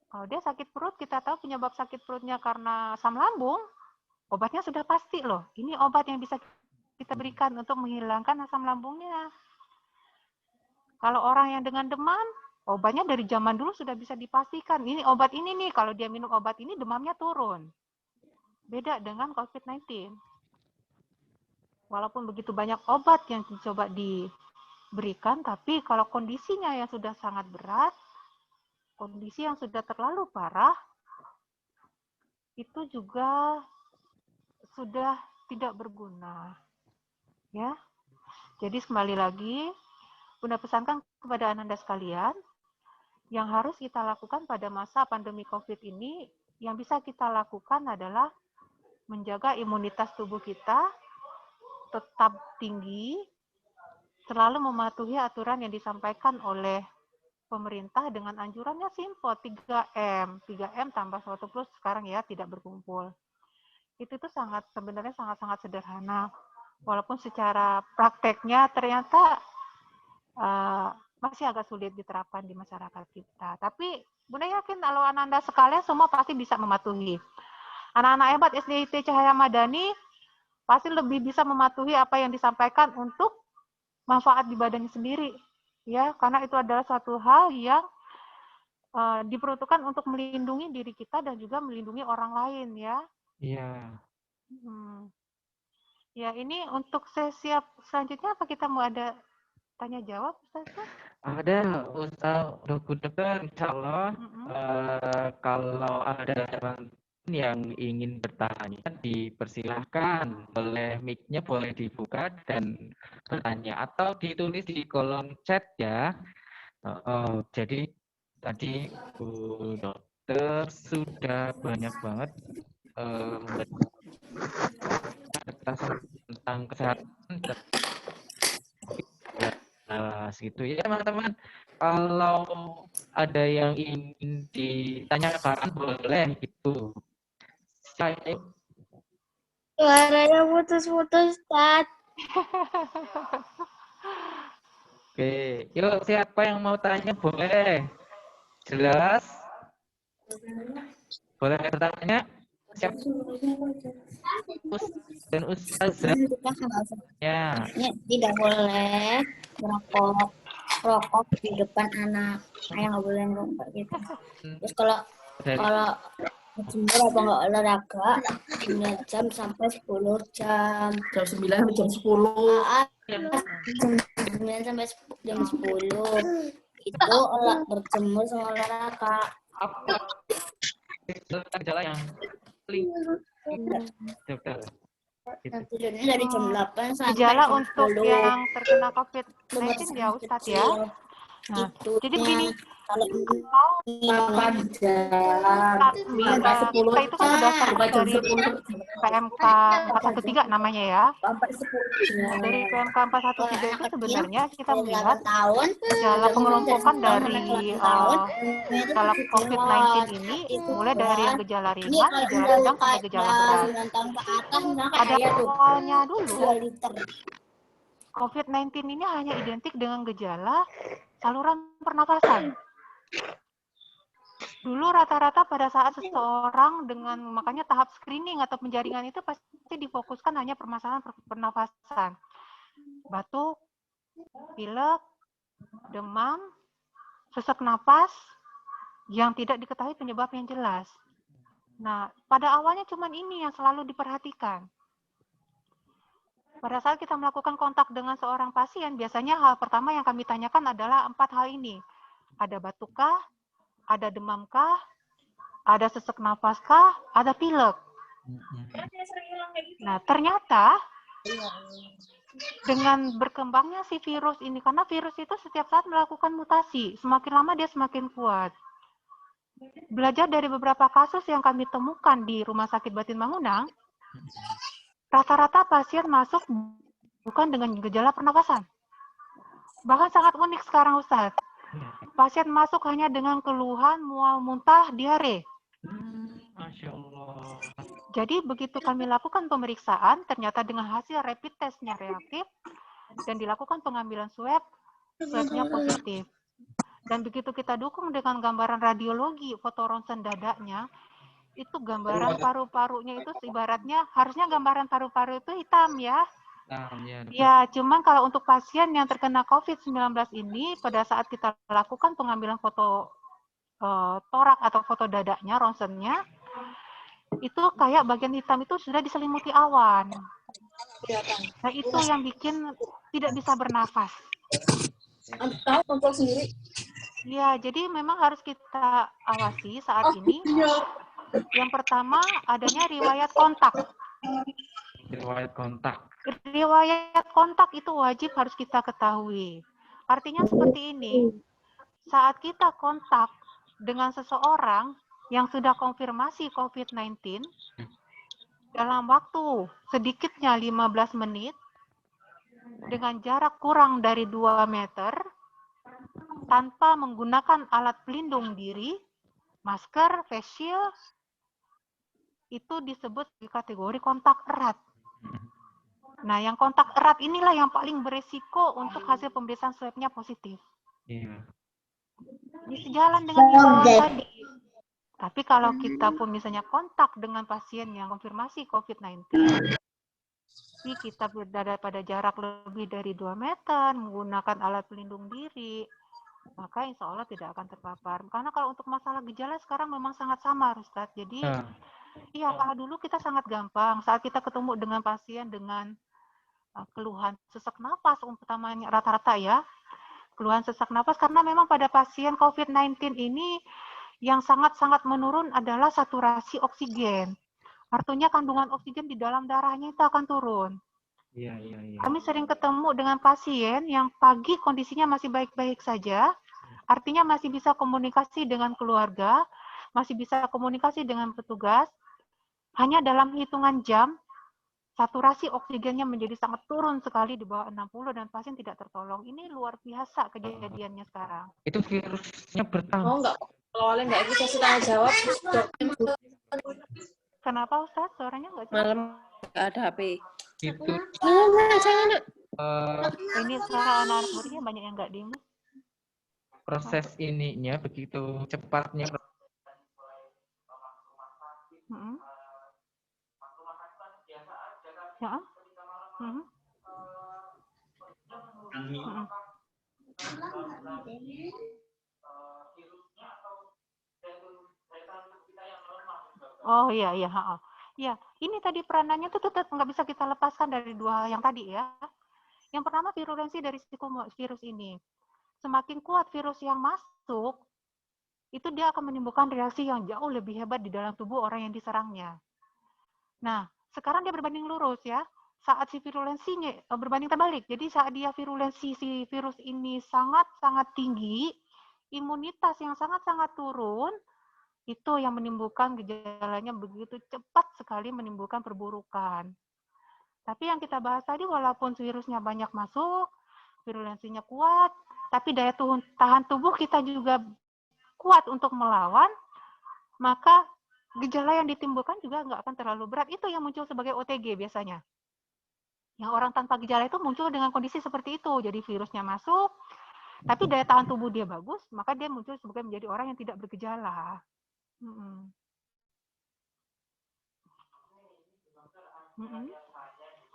S2: Kalau dia sakit perut, kita tahu penyebab sakit perutnya karena asam lambung, obatnya sudah pasti loh. Ini obat yang bisa kita berikan untuk menghilangkan asam lambungnya. Kalau orang yang dengan demam, obatnya dari zaman dulu sudah bisa dipastikan. Ini obat ini nih, kalau dia minum obat ini demamnya turun. Beda dengan COVID-19. Walaupun begitu banyak obat yang dicoba diberikan, tapi kalau kondisinya yang sudah sangat berat, kondisi yang sudah terlalu parah, itu juga sudah tidak berguna. Ya. Jadi kembali lagi, Bunda pesankan kepada Ananda sekalian, yang harus kita lakukan pada masa pandemi COVID ini, yang bisa kita lakukan adalah menjaga imunitas tubuh kita tetap tinggi, selalu mematuhi aturan yang disampaikan oleh pemerintah dengan anjurannya simpel, 3M. 3M tambah 1 plus sekarang ya, tidak berkumpul. Itu tuh sebenarnya sangat-sangat sederhana. Walaupun secara prakteknya ternyata masih agak sulit diterapkan di masyarakat kita. Tapi Bunda yakin kalau Ananda sekalian semua pasti bisa mematuhi. Anak-anak hebat SDIT Cahaya Madani pasti lebih bisa mematuhi apa yang disampaikan untuk manfaat di badannya sendiri. Ya, karena itu adalah suatu hal yang diperuntukkan untuk melindungi diri kita dan juga melindungi orang lain ya.
S1: Iya.
S2: Hmm. Ya, ini untuk sesi selanjutnya apa kita mau ada tanya jawab, Ustaz?
S1: Ada Ustaz dokter insya Allah
S2: Mm-mm.
S1: kalau ada teman yang ingin bertanya dipersilahkan, boleh mic-nya boleh dibuka dan bertanya atau ditulis di kolom chat ya. Jadi tadi Bu Dokter sudah banyak banget memberikan tentang kesehatan dan gitu ya teman-teman. Kalau ada yang ingin ditanyakan boleh gitu. Saya
S3: Suaranya putus-putus, Tat.
S1: oke, yuk siapa yang mau tanya boleh. Jelas? Boleh bertanya? Siapa dan ustazah ya?
S3: Ini tidak boleh merokok di depan anak. Ayah nggak boleh merokok gitu. Terus kalau
S1: Dari
S3: kalau berjemur apa nggak olahraga 9 jam sampai 10 jam. Jam 9 sampai jam 10. Jam 9 sampai jam 10 itu berjemur sama olahraga.
S1: apa gejala yang paling dokter? Gitu.
S3: Tidurnya dari jam 8 sampai
S2: Gejala
S3: jam
S2: untuk
S3: 10.
S2: yang terkena COVID-19
S3: Pemeriksaan
S2: ya, Ustadz
S3: kecil.
S2: ya. Nah, jadi begini,
S3: Kalau
S2: kalau
S3: 8 jam sampai 10
S2: kita itu kan berdasarkan
S3: jam
S2: dari
S3: 10
S2: PMK 413 namanya ya.
S3: sampai 10 jam.
S2: Dari PMK 413 itu sebenarnya kita
S3: dari
S2: melihat
S3: 8 tahun
S2: gejala pengelompokan dari
S3: tahun
S2: gejala COVID-19 ini mulai dari yang gejala
S3: ini
S2: ringan,
S3: kalau
S2: gejala
S3: udah
S2: sedang sampai gejala berat.
S3: 9 tahun ke atas misalnya
S2: Pada
S3: kayak tuh
S2: awalnya dulu
S3: 2 liter.
S2: COVID-19 ini hanya identik dengan gejala saluran pernafasan. Dulu rata-rata pada saat seseorang dengan makanya tahap screening atau penjaringan itu pasti difokuskan hanya permasalahan pernafasan. Batuk, pilek, demam, sesak napas yang tidak diketahui penyebab yang jelas. Nah, pada awalnya cuma ini yang selalu diperhatikan. Pada saat kita melakukan kontak dengan seorang pasien, biasanya hal pertama yang kami tanyakan adalah 4 hal ini. Ada batukkah? Ada demamkah? Ada sesak napaskah? Ada pilek? Nah, ternyata dengan berkembangnya si virus ini, karena virus itu setiap saat melakukan mutasi, semakin lama dia semakin kuat. Belajar dari beberapa kasus yang kami temukan di Rumah Sakit Batin Mangunang, rata-rata pasien masuk bukan dengan gejala pernapasan. Bahkan sangat unik sekarang, Ustaz. Pasien masuk hanya dengan keluhan mual muntah, diare.
S1: Masya Allah.
S2: Jadi begitu kami lakukan pemeriksaan, ternyata dengan hasil rapid testnya reaktif dan dilakukan pengambilan swabnya positif. Dan begitu kita dukung dengan gambaran radiologi, foto ronsen dadanya, itu gambaran paru-parunya itu ibaratnya harusnya gambaran paru-paru itu hitam ya. Ya, cuman kalau untuk pasien yang terkena COVID-19 ini, pada saat kita lakukan pengambilan foto torak atau foto dadanya, ronsennya, itu kayak bagian hitam itu sudah diselimuti awan. Nah, itu yang bikin tidak bisa bernafas. Ya, jadi memang harus kita awasi saat ini. Yang pertama, adanya riwayat kontak.
S1: Riwayat kontak.
S2: Riwayat kontak itu wajib harus kita ketahui. Artinya seperti ini, saat kita kontak dengan seseorang yang sudah konfirmasi COVID-19, dalam waktu sedikitnya 15 menit, dengan jarak kurang dari 2 meter, tanpa menggunakan alat pelindung diri, masker, face shield, itu disebut di kategori kontak erat. Nah, yang kontak erat inilah yang paling beresiko untuk hasil pemeriksaan swabnya positif.
S1: Iya.
S2: Ini sejalan dengan himbauan tadi. Tapi kalau kita pun misalnya kontak dengan pasien yang konfirmasi COVID-19, kita berada pada jarak lebih dari 2 meter, menggunakan alat pelindung diri, maka insya Allah tidak akan terpapar. Karena kalau untuk masalah gejala sekarang memang sangat samar, Ustaz. Jadi Iya, kalau dulu kita sangat gampang saat kita ketemu dengan pasien dengan keluhan sesak napas utamanya rata-rata ya. Keluhan sesak napas karena memang pada pasien COVID-19 ini yang sangat-sangat menurun adalah saturasi oksigen. Artinya kandungan oksigen di dalam darahnya itu akan turun.
S1: Iya, iya, iya.
S2: Kami sering ketemu dengan pasien yang pagi kondisinya masih baik-baik saja, artinya masih bisa komunikasi dengan keluarga, masih bisa komunikasi dengan petugas, hanya dalam hitungan jam, saturasi oksigennya menjadi sangat turun sekali di bawah 60 dan pasien tidak tertolong. Ini luar biasa kejadiannya sekarang.
S1: Itu virusnya bertambah.
S4: Oh, enggak. Awalnya enggak dikasih tanya jawab,
S2: Kenapa Ustaz? Suaranya enggak jelas?
S4: malam enggak ada HP.
S1: Itu
S4: Jangan.
S2: Ini suara anak-anak muridnya banyak yang enggak dengar.
S1: proses ininya begitu cepatnya.
S2: Ya. Oh iya iya. Ya, ini tadi peranannya tuh tetap nggak bisa kita lepaskan dari dua hal yang tadi ya. Yang pertama virulensi dari virus ini. Semakin kuat virus yang masuk, itu dia akan menimbulkan reaksi yang jauh lebih hebat di dalam tubuh orang yang diserangnya. Nah, sekarang dia berbanding lurus ya. Saat si virulensinya berbanding terbalik. Jadi saat dia virulensi si virus ini sangat-sangat tinggi, imunitas yang sangat-sangat turun, itu yang menimbulkan gejalanya begitu cepat sekali menimbulkan perburukan. Tapi yang kita bahas tadi walaupun virusnya banyak masuk, virulensinya kuat, tapi daya tahan tubuh kita juga kuat untuk melawan, maka gejala yang ditimbulkan juga nggak akan terlalu berat. Itu yang muncul sebagai OTG biasanya. Yang orang tanpa gejala itu muncul dengan kondisi seperti itu. Jadi virusnya masuk, tapi daya tahan tubuh dia bagus, maka dia muncul sebagai menjadi orang yang tidak bergejala.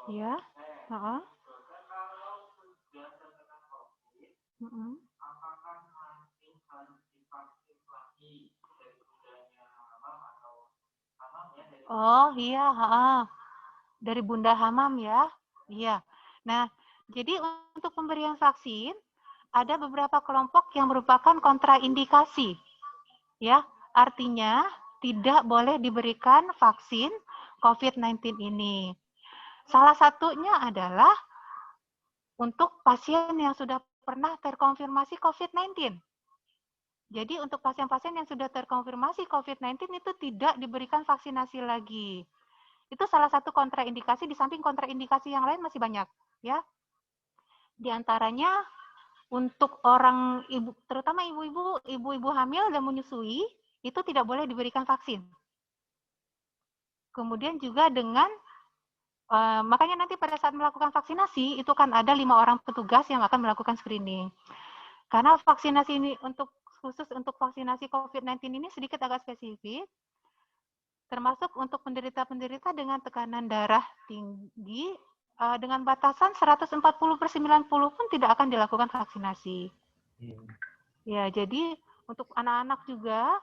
S2: Ya. Oh iya, dari Bunda Hamam ya. Iya. Nah, jadi untuk pemberian vaksin ada beberapa kelompok yang merupakan kontraindikasi. Ya, artinya tidak boleh diberikan vaksin COVID-19 ini. Salah satunya adalah untuk pasien yang sudah pernah terkonfirmasi COVID-19. Jadi untuk pasien-pasien yang sudah terkonfirmasi COVID-19 itu tidak diberikan vaksinasi lagi. Itu salah satu kontraindikasi, di samping kontraindikasi yang lain masih banyak. Ya. Di antaranya untuk orang ibu, terutama ibu-ibu hamil dan menyusui, itu tidak boleh diberikan vaksin. Kemudian juga dengan makanya nanti pada saat melakukan vaksinasi itu kan ada 5 orang petugas yang akan melakukan screening. Karena vaksinasi ini khusus untuk vaksinasi COVID-19 ini sedikit agak spesifik, termasuk untuk penderita-penderita dengan tekanan darah tinggi dengan batasan 140/90 pun tidak akan dilakukan vaksinasi. Ya, jadi untuk anak-anak juga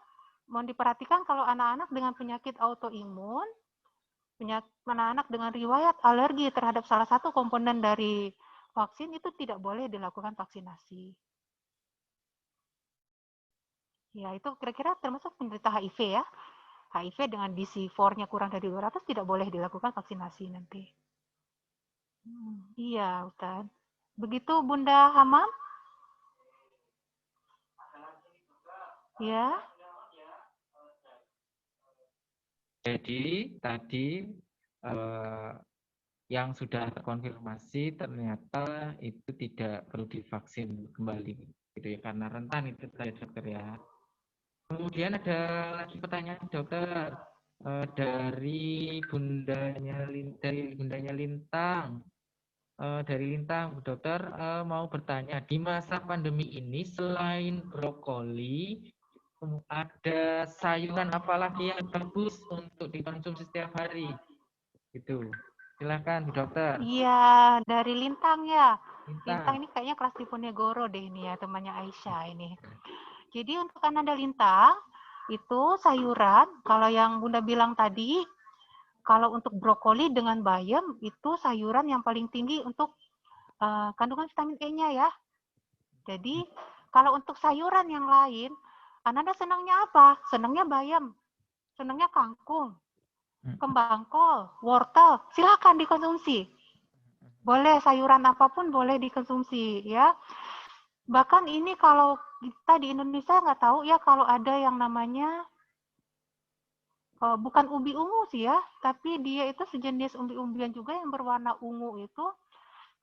S2: mohon diperhatikan kalau anak-anak dengan penyakit autoimun, anak-anak dengan riwayat alergi terhadap salah satu komponen dari vaksin itu tidak boleh dilakukan vaksinasi. Ya, itu kira-kira termasuk penderita HIV ya. HIV dengan DC4-nya kurang dari 200 tidak boleh dilakukan vaksinasi nanti. Iya, Ustaz. Begitu Bunda Hamam? Ya.
S1: Jadi tadi yang sudah terkonfirmasi ternyata itu tidak perlu divaksin kembali, gitu ya, karena rentan itu tadi dokter ya. Kemudian ada lagi pertanyaan dokter dari bundanya Lintang. Dari Lintang, dokter mau bertanya, di masa pandemi ini selain brokoli, ada sayuran apalagi yang bagus untuk dikonsumsi setiap hari? Gitu. Silakan, dokter.
S2: Iya, dari Lintang ya.
S1: Lintang
S2: ini kayaknya kelas Diponegoro deh ini ya, temannya Aisyah ini. Jadi untuk Ananda Lintang, itu sayuran, kalau yang Bunda bilang tadi, kalau untuk brokoli dengan bayam, itu sayuran yang paling tinggi untuk kandungan vitamin E-nya ya. Jadi, kalau untuk sayuran yang lain, Ananda senangnya apa? Senangnya bayam, senangnya kangkung, kembang kol, wortel, silakan dikonsumsi. Boleh sayuran apapun boleh dikonsumsi ya. Bahkan ini kalau kita di Indonesia nggak tahu ya kalau ada yang namanya bukan umbi ungu sih ya, tapi dia itu sejenis umbi-umbian juga yang berwarna ungu itu,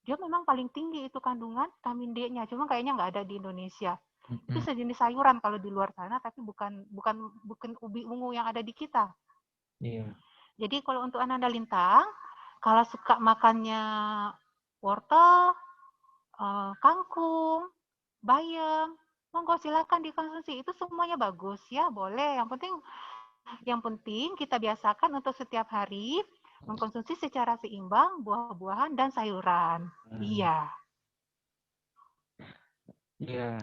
S2: dia memang paling tinggi itu kandungan vitamin D-nya. Cuma kayaknya nggak ada di Indonesia. Itu sejenis sayuran kalau di luar sana, tapi bukan ubi ungu yang ada di kita.
S1: Iya.
S2: Jadi kalau untuk Ananda Lintang, kalau suka makannya wortel, kangkung, bayam, monggo silakan dikonsumsi. Itu semuanya bagus ya, boleh. Yang penting kita biasakan untuk setiap hari mengkonsumsi secara seimbang buah-buahan dan sayuran. Iya.
S1: Iya.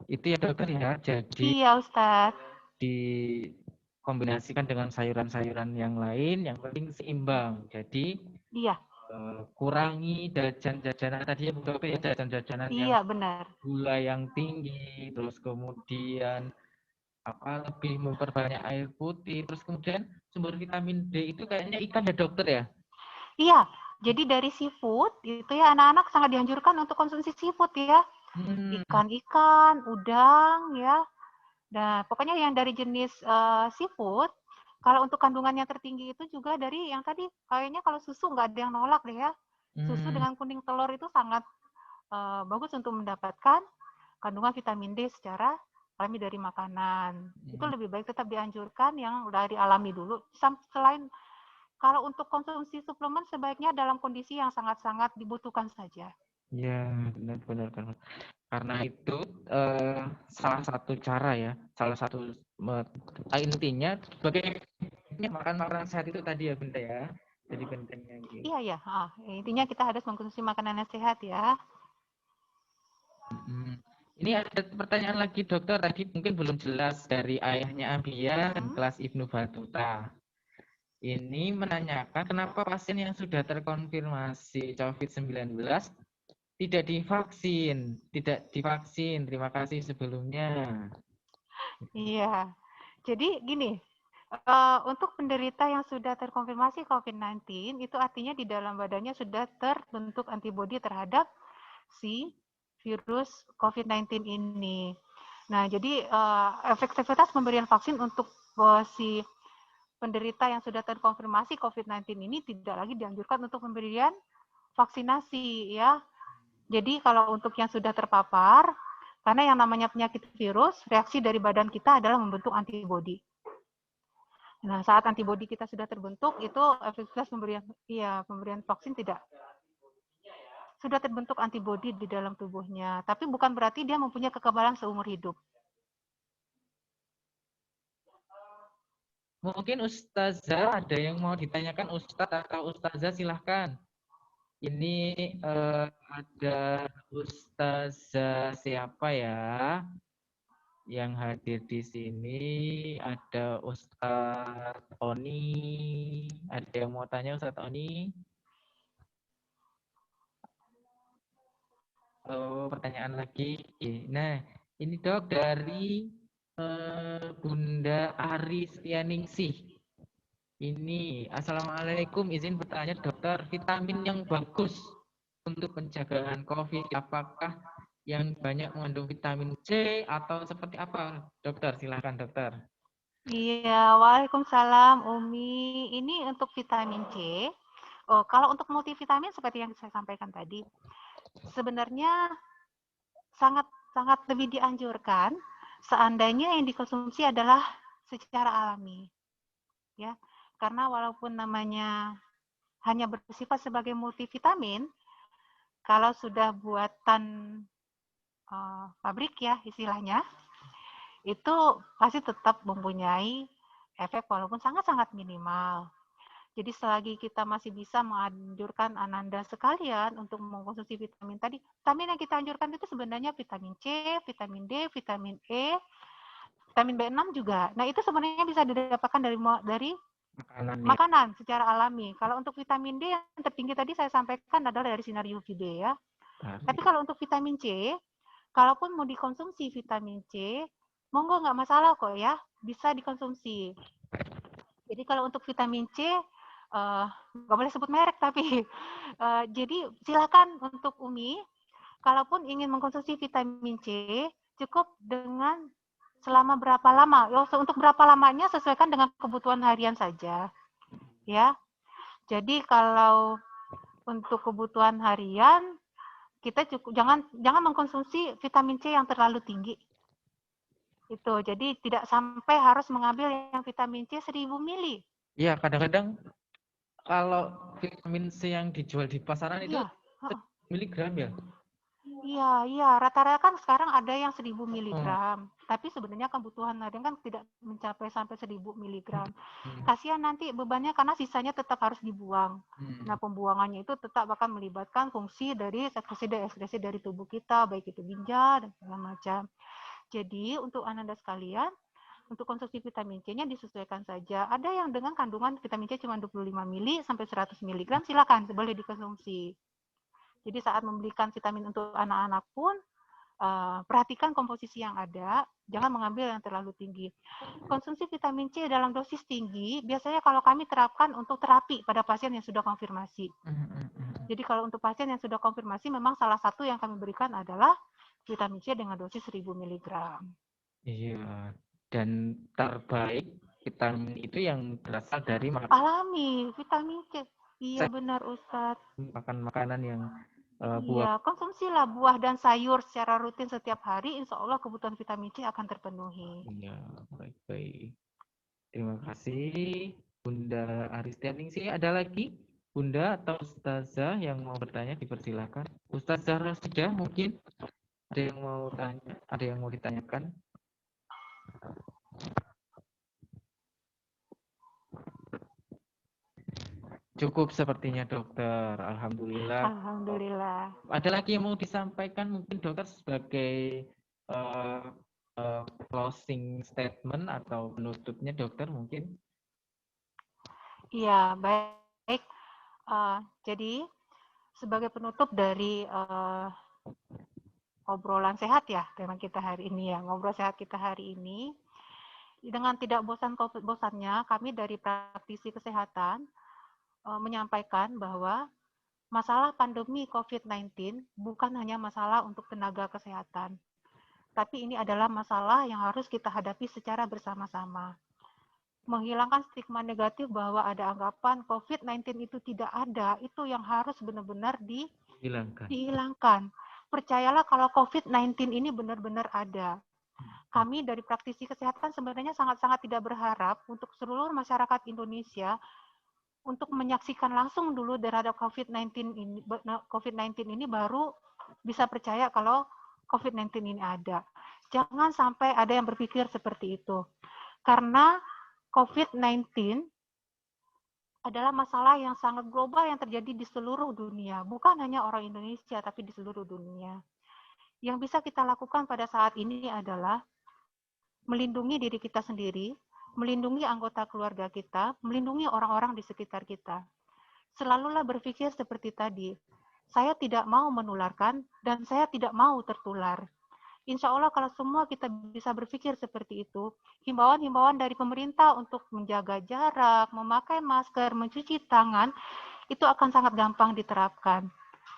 S1: Itu ya dokter ya. Jadi
S2: Iya, Ustadz.
S1: dikombinasikan dengan sayuran-sayuran yang lain, yang penting seimbang. Jadi
S2: Iya.
S1: Kurangi jajan-jajanan tadi ya Bu Dokter ya, jajan-jajanan yang
S2: Iya, benar.
S1: gula yang tinggi, terus kemudian lebih memperbanyak air putih, terus kemudian sumber vitamin D itu kayaknya ikan ya dokter ya?
S2: Iya, jadi dari seafood itu ya anak-anak sangat dianjurkan untuk konsumsi seafood ya. Ikan-ikan, udang ya. Nah, pokoknya yang dari jenis seafood, kalau untuk kandungannya tertinggi itu juga dari yang tadi kayaknya kalau susu nggak ada yang nolak deh ya. Susu dengan kuning telur itu sangat bagus untuk mendapatkan kandungan vitamin D secara alami dari makanan. Itu lebih baik tetap dianjurkan yang dari alami dulu. Selain kalau untuk konsumsi suplemen sebaiknya dalam kondisi yang sangat-sangat dibutuhkan saja.
S1: Ya, benar-benar. Karena itu salah satu cara ya, salah satu intinya sebagai makan makanan sehat itu tadi ya Bunda ya. Jadi pentingnya gitu.
S2: Iya ya, intinya kita harus mengkonsumsi makanan yang sehat ya.
S1: Ini ada pertanyaan lagi dokter, tadi mungkin belum jelas dari ayahnya Abia dan kelas Ibnu Batuta. Ini menanyakan kenapa pasien yang sudah terkonfirmasi COVID-19 tidak divaksin. Terima kasih sebelumnya.
S2: Iya, jadi gini, untuk penderita yang sudah terkonfirmasi COVID-19, itu artinya di dalam badannya sudah terbentuk antibodi terhadap si virus COVID-19 ini. Nah, jadi efektivitas pemberian vaksin untuk si penderita yang sudah terkonfirmasi COVID-19 ini tidak lagi dianjurkan untuk pemberian vaksinasi ya. Jadi kalau untuk yang sudah terpapar, karena yang namanya penyakit virus, reaksi dari badan kita adalah membentuk antibodi. Nah, saat antibodi kita sudah terbentuk, itu efektivitas pemberian vaksin tidak. Sudah terbentuk antibodi di dalam tubuhnya, tapi bukan berarti dia mempunyai kekebalan seumur hidup.
S1: Mungkin Ustazah ada yang mau ditanyakan Ustadz atau Ustazah silahkan. Ini ada Ustazah siapa ya yang hadir di sini? Ada Ustadz Oni. Ada yang mau tanya Ustadz Oni? Oh, pertanyaan lagi. Nah, ini dok dari Bunda Aristianingsih. Ini, Assalamualaikum, izin bertanya dokter, vitamin yang bagus untuk penjagaan COVID, apakah yang banyak mengandung vitamin C atau seperti apa? Dokter, silakan dokter.
S2: Iya, waalaikumsalam Umi. Ini untuk vitamin C. Kalau untuk multivitamin seperti yang saya sampaikan tadi, sebenarnya sangat lebih dianjurkan seandainya yang dikonsumsi adalah secara alami. Ya, karena walaupun namanya hanya bersifat sebagai multivitamin, kalau sudah buatan pabrik ya istilahnya, itu pasti tetap mempunyai efek walaupun sangat-sangat minimal. Jadi selagi kita masih bisa menganjurkan Ananda sekalian untuk mengkonsumsi vitamin tadi, vitamin yang kita anjurkan itu sebenarnya vitamin C, vitamin D, vitamin E, vitamin B6 juga. Nah, itu sebenarnya bisa didapatkan dari
S1: Makanan ya.
S2: makanan secara alami. Kalau untuk vitamin D yang tertinggi tadi saya sampaikan adalah dari sinar UVB ya. Tapi kalau untuk vitamin C, kalaupun mau dikonsumsi vitamin C, monggo nggak masalah kok ya, bisa dikonsumsi. Jadi kalau untuk vitamin C, nggak boleh sebut merek tapi, jadi silakan untuk Umi, kalaupun ingin mengkonsumsi vitamin C, cukup dengan selama berapa lama. Untuk berapa lamanya sesuaikan dengan kebutuhan harian saja, ya. Jadi kalau untuk kebutuhan harian, kita cukup jangan mengkonsumsi vitamin C yang terlalu tinggi. Itu. Jadi tidak sampai harus mengambil yang vitamin C 1000 mili.
S1: Iya, kadang-kadang kalau vitamin C yang dijual di pasaran itu
S2: Iya.
S1: miligram ya?
S2: Iya. Rata-rata kan sekarang ada yang 1000 miligram. Tapi sebenarnya kebutuhan harian kan tidak mencapai sampai 1000 miligram. Kasihan nanti bebannya karena sisanya tetap harus dibuang. Nah, pembuangannya itu tetap akan melibatkan fungsi dari sekresi dan ekskresi dari tubuh kita, baik itu ginjal dan segala macam. Jadi, untuk Ananda sekalian, untuk konsumsi vitamin C-nya disesuaikan saja. Ada yang dengan kandungan vitamin C cuma 25 mili sampai 100 mg, silakan boleh dikonsumsi. Jadi saat membelikan vitamin untuk anak-anak pun, perhatikan komposisi yang ada, jangan mengambil yang terlalu tinggi. Konsumsi vitamin C dalam dosis tinggi, biasanya kalau kami terapkan untuk terapi pada pasien yang sudah konfirmasi. Jadi kalau untuk pasien yang sudah konfirmasi, memang salah satu yang kami berikan adalah vitamin C dengan dosis 1000 mg.
S1: Iya, dan terbaik vitamin itu yang berasal dari
S2: alami, vitamin C. Iya benar Ustadz.
S1: Makan makanan yang
S2: Iya, konsumsilah buah dan sayur secara rutin setiap hari, insya Allah kebutuhan vitamin C akan terpenuhi.
S1: Iya, baik. Terima kasih, Bunda Aristianingsih. Ada lagi, Bunda atau Ustazah yang mau bertanya, dipersilakan. Ustazah Rasidah mungkin ada yang mau tanya, ada yang mau ditanyakan. Cukup sepertinya dokter, alhamdulillah.
S2: Alhamdulillah.
S1: Ada lagi yang mau disampaikan mungkin dokter sebagai closing statement atau penutupnya dokter mungkin?
S2: Iya, baik. Jadi sebagai penutup dari obrolan sehat ya tema kita hari ini ya, ngobrol sehat kita hari ini, dengan tidak bosannya kami dari praktisi kesehatan menyampaikan bahwa masalah pandemi COVID-19 bukan hanya masalah untuk tenaga kesehatan, tapi ini adalah masalah yang harus kita hadapi secara bersama-sama. Menghilangkan stigma negatif bahwa ada anggapan COVID-19 itu tidak ada, itu yang harus benar-benar dihilangkan. Percayalah kalau COVID-19 ini benar-benar ada. Kami dari praktisi kesehatan sebenarnya sangat-sangat tidak berharap untuk seluruh masyarakat Indonesia untuk menyaksikan langsung dulu terhadap COVID-19 ini baru bisa percaya kalau COVID-19 ini ada. Jangan sampai ada yang berpikir seperti itu. Karena COVID-19 adalah masalah yang sangat global yang terjadi di seluruh dunia. Bukan hanya orang Indonesia, tapi di seluruh dunia. Yang bisa kita lakukan pada saat ini adalah melindungi diri kita sendiri, melindungi anggota keluarga kita, melindungi orang-orang di sekitar kita. Selalulah berpikir seperti tadi, saya tidak mau menularkan dan saya tidak mau tertular. Insya Allah kalau semua kita bisa berpikir seperti itu, himbauan-himbauan dari pemerintah untuk menjaga jarak, memakai masker, mencuci tangan, itu akan sangat gampang diterapkan.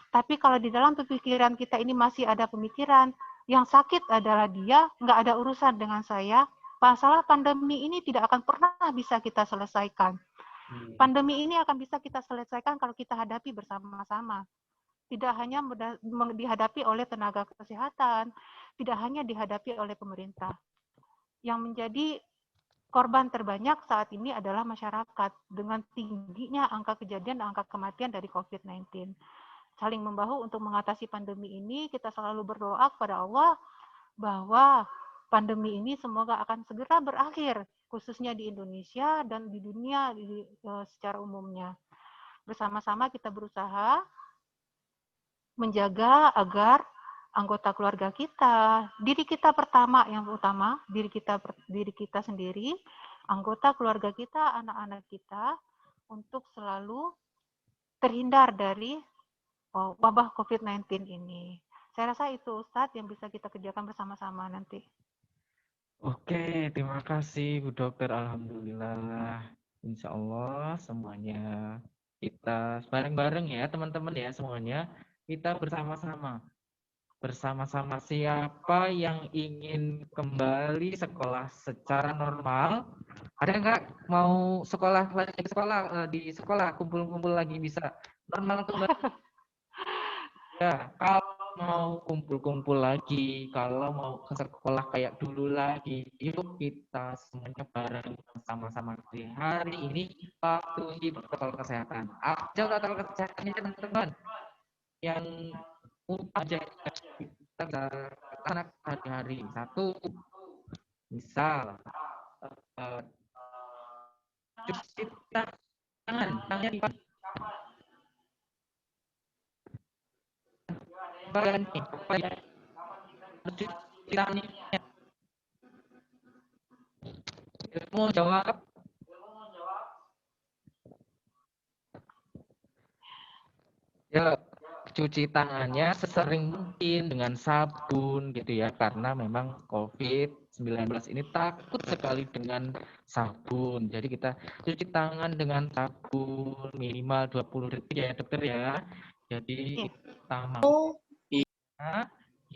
S2: Tapi kalau di dalam pemikiran kita ini masih ada pemikiran, yang sakit adalah dia, nggak ada urusan dengan saya, masalah pandemi ini tidak akan pernah bisa kita selesaikan. Pandemi ini akan bisa kita selesaikan kalau kita hadapi bersama-sama. Tidak hanya dihadapi oleh tenaga kesehatan, tidak hanya dihadapi oleh pemerintah. Yang menjadi korban terbanyak saat ini adalah masyarakat dengan tingginya angka kejadian dan angka kematian dari COVID-19. Saling membahu untuk mengatasi pandemi ini, kita selalu berdoa kepada Allah bahwa pandemi ini semoga akan segera berakhir, khususnya di Indonesia dan di dunia secara umumnya. Bersama-sama kita berusaha menjaga agar anggota keluarga kita, diri kita pertama yang utama, diri kita sendiri, anggota keluarga kita, anak-anak kita, untuk selalu terhindar dari wabah COVID-19 ini. Saya rasa itu Ustadz yang bisa kita kerjakan bersama-sama nanti.
S1: Oke, terima kasih Bu Dokter. Alhamdulillah. Insya Allah semuanya kita bareng-bareng ya teman-teman ya semuanya. Kita bersama-sama. Bersama-sama siapa yang ingin kembali sekolah secara normal. Ada nggak mau sekolah lagi di sekolah kumpul-kumpul lagi bisa normal kembali? Ya, kalau mau kumpul-kumpul lagi, kalau mau ke sekolah kayak dulu lagi, yuk kita semuanya bareng sama-sama di hari ini patuhi protokol kesehatan. Apa protokol kesehatannya teman-teman? Yang aja kita anak hari-hari. Satu, misal cuci tangannya di ganti mau jawab ya, cuci tangannya sesering mungkin dengan sabun gitu ya, karena memang COVID-19 ini takut sekali dengan sabun. Jadi kita cuci tangan dengan sabun minimal 20 detik ya dokter ya. Jadi utama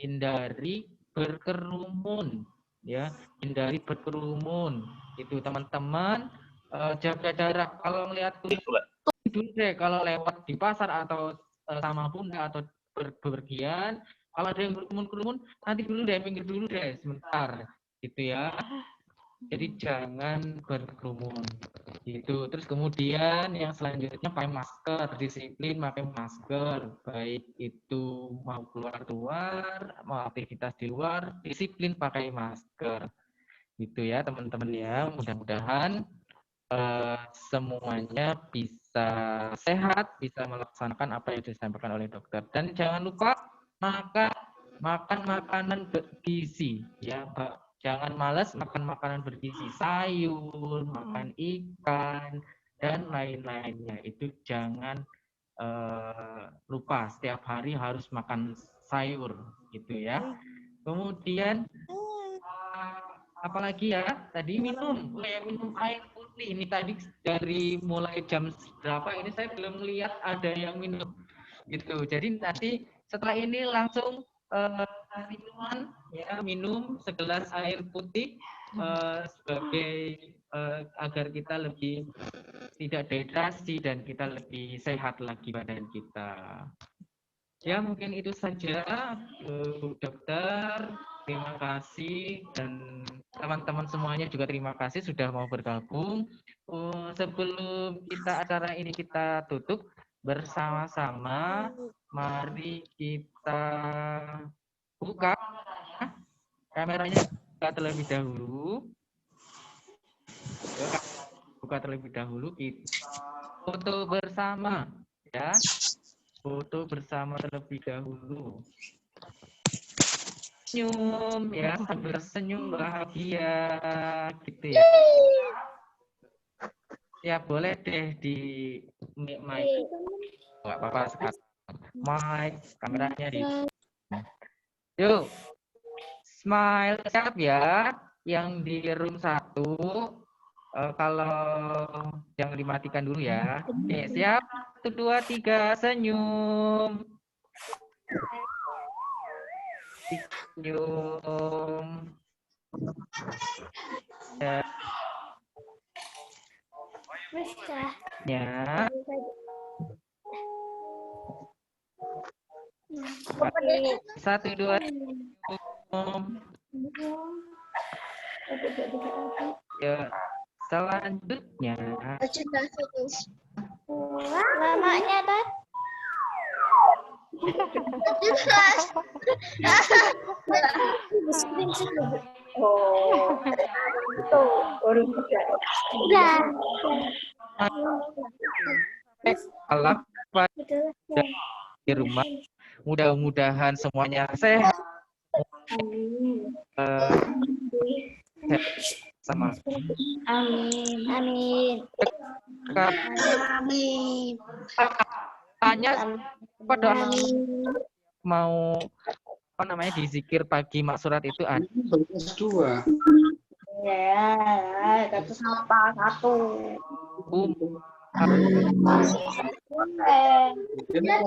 S1: hindari berkerumun ya, hindari berkerumun itu teman-teman. Jaga jarak. Kalau melihat dulu deh kalau lewat di pasar atau sama bunda atau berpergian, kalau ada yang berkerumun nanti dulu deh, minggir dulu deh sebentar gitu ya. Jadi jangan berkerumun gitu. Terus kemudian yang selanjutnya pakai masker, disiplin pakai masker, baik itu mau keluar mau aktivitas di luar, disiplin pakai masker gitu ya teman-teman ya. Mudah-mudahan semuanya bisa sehat, bisa melaksanakan apa yang disampaikan oleh dokter. Dan jangan lupa makan makanan bergizi ya, Pak. Jangan malas makan makanan bergizi, sayur, makan ikan dan lain-lainnya. Itu jangan lupa, setiap hari harus makan sayur gitu ya. Kemudian apalagi ya, tadi minum air putih. Ini tadi dari mulai jam berapa ini saya belum lihat ada yang minum gitu. Jadi nanti setelah ini langsung minuman ya, minum segelas air putih sebagai agar kita lebih tidak dehidrasi dan kita lebih sehat lagi badan kita. Ya mungkin itu saja Bu Dokter. Terima kasih dan teman-teman semuanya juga terima kasih sudah mau bergabung. Sebelum acara ini kita tutup bersama-sama, mari kita buka kameranya terlebih dahulu. Buka terlebih dahulu, kita foto bersama ya. Foto bersama terlebih dahulu. Senyum ya, sambil senyum bahagia gitu ya. Ya boleh deh di mic. Enggak apa-apa sekarang. Mic kameranya di. Yuk. Smile siap ya. Yang di room 1 kalau jangan dimatikan dulu ya. Oke, siap. 1 2 3 senyum. Senyum. Ya. 1 2 ya. Selanjutnya
S3: Namanya Dad.
S1: kalau di rumah Mudah-mudahan semuanya sehat, sama
S3: Amin. Amin. Amin.
S1: tanya pada
S3: Amin.
S1: mau apa namanya di zikir pagi maksurat itu ada
S3: Ya, satu sama satu.
S1: dengan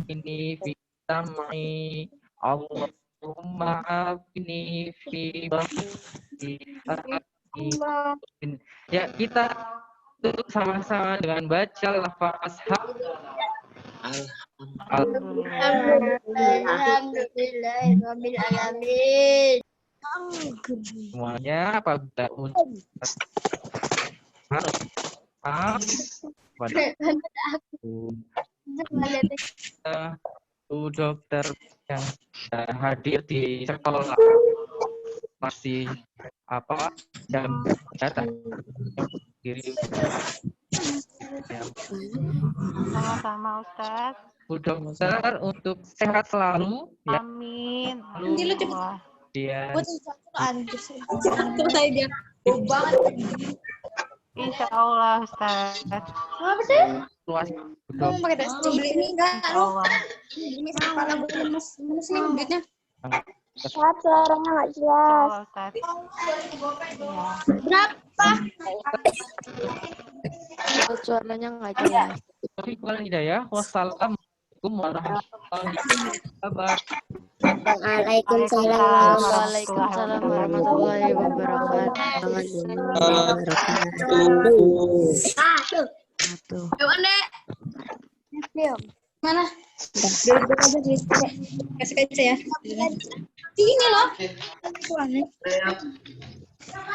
S1: ini fitamai Allahumma afini fi ya, kita tutup sama-sama dengan baca lafaz
S3: Alhamdulillahirrahmanirrahim.
S1: semuanya apabila dokter yang hadir di sekolah masih jam datang diri
S2: Sama-sama Ustaz.
S1: Bu Dokter untuk sehat selalu ya.
S2: Amin.
S1: Wah, dia
S2: Insya Allah Ustaz.
S1: luas
S3: Suaranya nggak jelas. Berapa?
S4: Suaranya nggak jelas.
S1: Wassalamualaikum warahmatullahi wabarakatuh.
S3: Waalaikumsalam.
S4: Waalaikumsalam warahmatullahi wabarakatuh.
S3: Mana? Duduk aja di sini. Kasih kaca ya. Sini loh.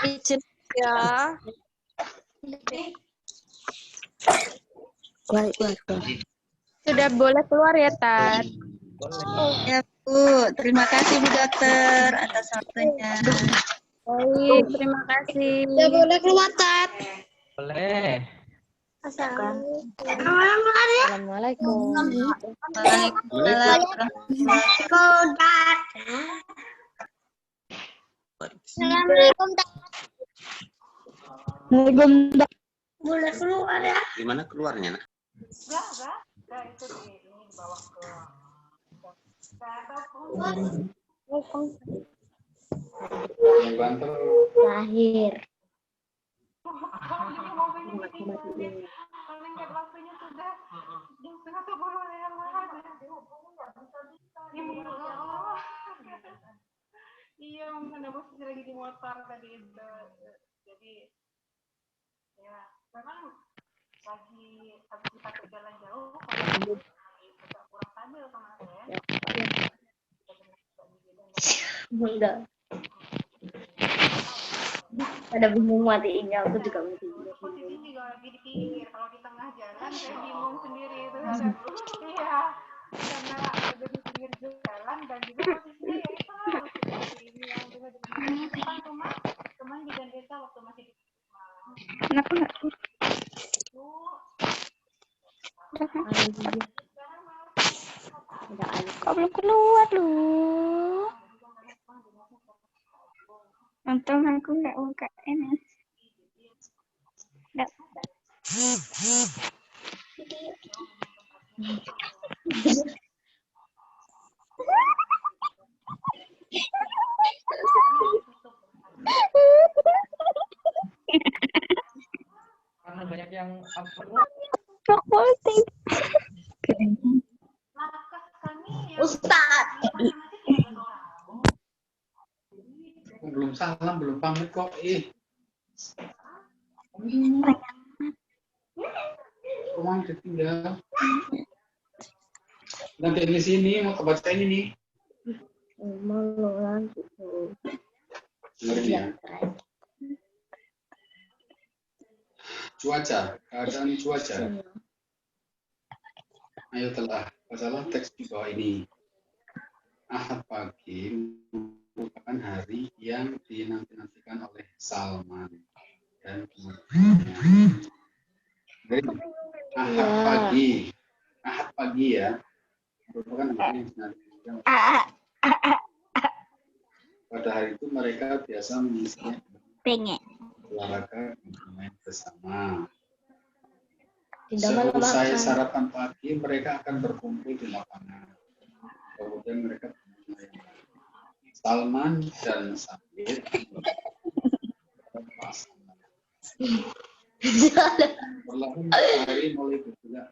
S4: Izin ya.
S5: Sudah boleh keluar ya, Tat? Ya, Bu. Terima kasih, Bu Dokter, atas waktunya. Baik, terima kasih.
S3: Udah boleh keluar, Tat.
S1: Boleh.
S4: Assalamualaikum.
S3: Assalamualaikum, Tat. Boleh keluar ya.
S6: Gimana keluarnya, Nak?
S2: Enggak, itu dibawa ke
S3: Lahir.
S2: Waktunya sudah jam 9:30 yang iya, karena bos lagi di motor tadi itu. Jadi ya memang lagi habis kita jalan jauh agak kurang stabil sama saya.
S3: Enggak. Ada bingung matiin aku juga bingung.
S2: Posisi juga lagi di pinggir. Kalau di tengah jalan saya bingung sendiri itu. Iya. Karena ada di pinggir jalan dan juga posisinya ya itu seperti ini yang juga di rumah teman di desa waktu masih di
S5: Kenapa nggak? Kok belum keluar lu? Untung aku nggak buka ini. Nggak.
S1: Karena banyak yang
S5: Fokus.
S3: Ustaz.
S6: Belum salam, belum pamit kok. Rumah udah tinggal. Nanti di sini mau kebacain ini.
S3: Malu nanti.
S6: Dengerin ya. Cuaca, keadaan cuaca. Ayo telah, bacalah teks di bawah ini. Ahad pagi merupakan hari yang dinanti-nantikan oleh Salman dan teman-temannya. Ahad pagi ya, merupakan hari yang dinanti-nantikan oleh Salman. Pada hari itu mereka biasa mengisinya olahraga dan bermain bersama. Seusai sarapan pagi, mereka akan berkumpul di lapangan. Kemudian mereka bermain. Salman dan Sabit perlahan matahari mulai bergerak.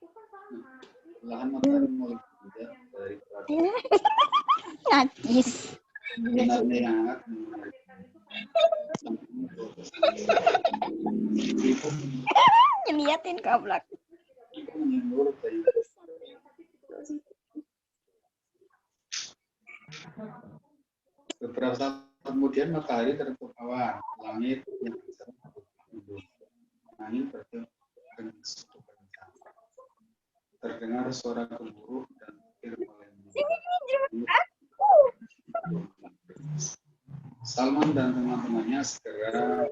S6: Dari
S5: Najis.
S6: sinarnya yang hangat
S5: Nyeliatin goblok.
S6: Beberapa saat kemudian matahari tertutup awan, langit yang cerah berubah, angin bertiup dengan suatu kencang. Terdengar suara gemuruh dan petir mulai Salman dan teman-temannya segera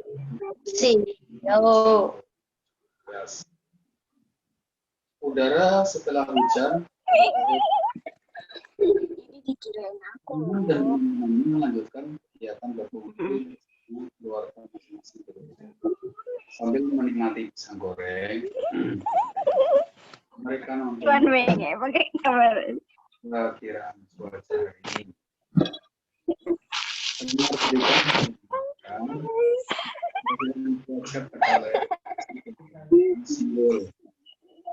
S6: udara setelah hujan. Salman dan teman-temannya melanjutkan kegiatan berkumpul di keluarga masing-masing sambil menikmati pisang goreng. Mereka nonton perkiraan cuaca hari ini.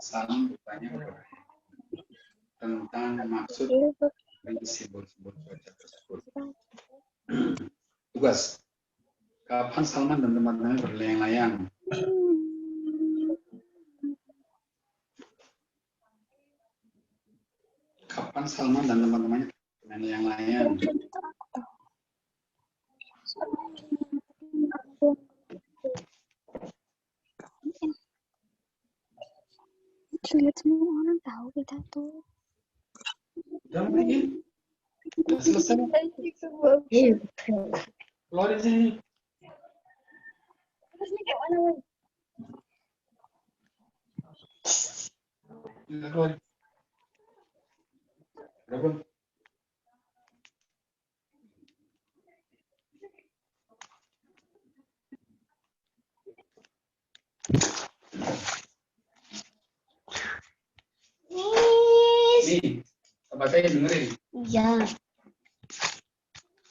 S6: Salam bertanya kepada tentang maksud dari simbol-simbol cuaca tersebut. Tugas. Kapan Salman dan teman-temannya berlayang-layang? Kapan Salman dan teman-temannya berlayang-layang?
S5: Lihat semua orang tahu kita tuh.
S6: Udah lagi. Udah selesai. Keluar di sini.
S5: Terus ini kayak mana, Wei?
S6: Keluar. Berapa? Nih, coba saya dengerin.
S3: Iya.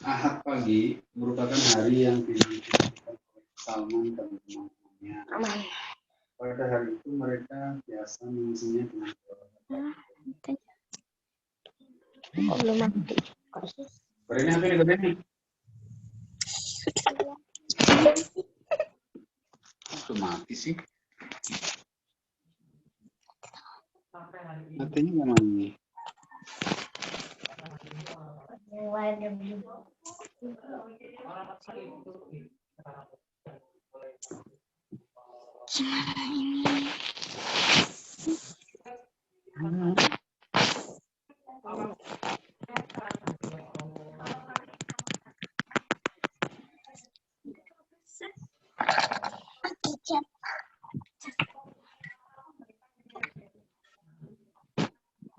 S6: Ahad pagi merupakan hari yang dinantikan oleh Salman dan teman-temannya. Pada hari itu mereka biasa mengisinya dengan
S3: Belum mati.
S6: Berinya apa nih nih? Sudah mati sih. Matinya nggak mati.
S5: Gimana ini?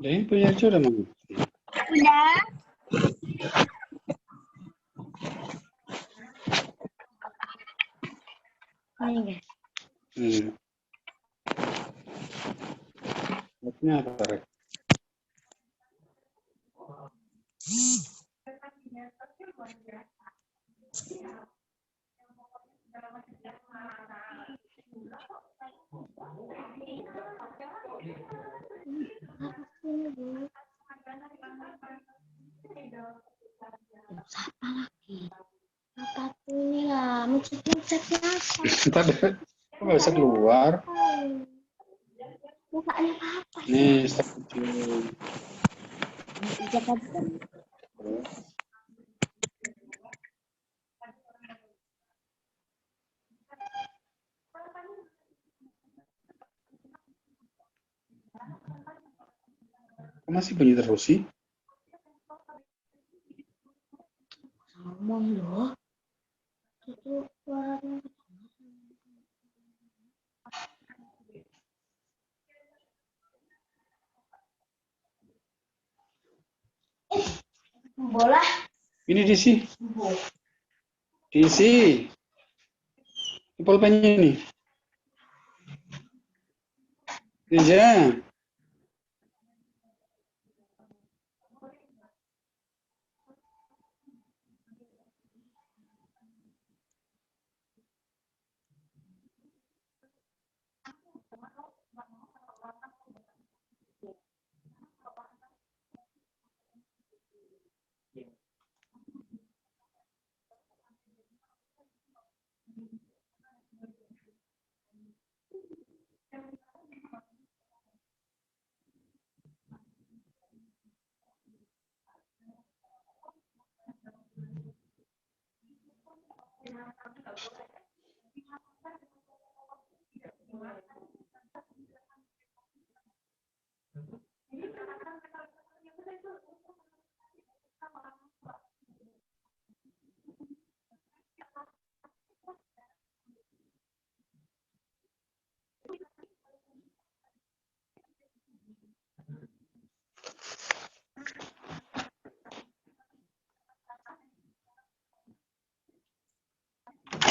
S6: Ini punya curah mana?
S5: Udah.
S6: Ini apa Rek?
S3: Siapa lagi? Apa tuh ya? Mencet-mencet apa?
S6: Ntar deh, kok nggak bisa keluar?
S3: Mukanya apa?
S6: Nih, setuju. Kok masih bunyi terus sih?
S3: Ngomong loh. Itu suaranya. Bola.
S6: Ini diisi. Diisi. Pulpennya ini. Iya.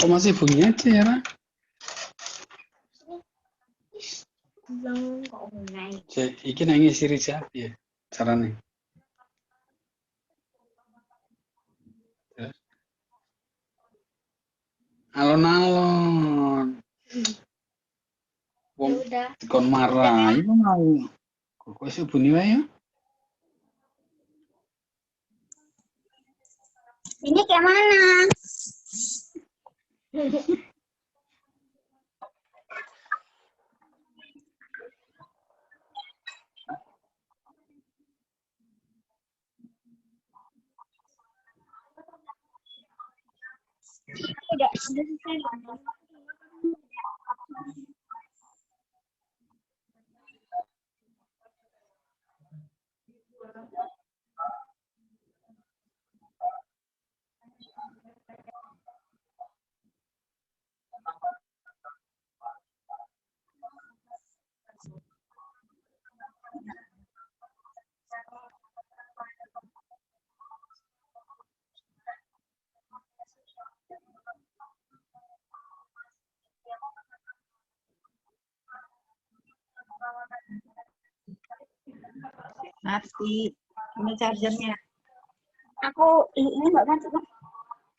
S6: Kok masih bunyi aja ya, Pak? Iki nang ngisi riset ya carane. Alon-alon. Wong kon marah, iku mau. Kok iso bunyi wae ya?
S3: Ini kayak mana? Udah selesai.
S5: Mati. Ini chargernya.
S3: Aku ini nggak masuk.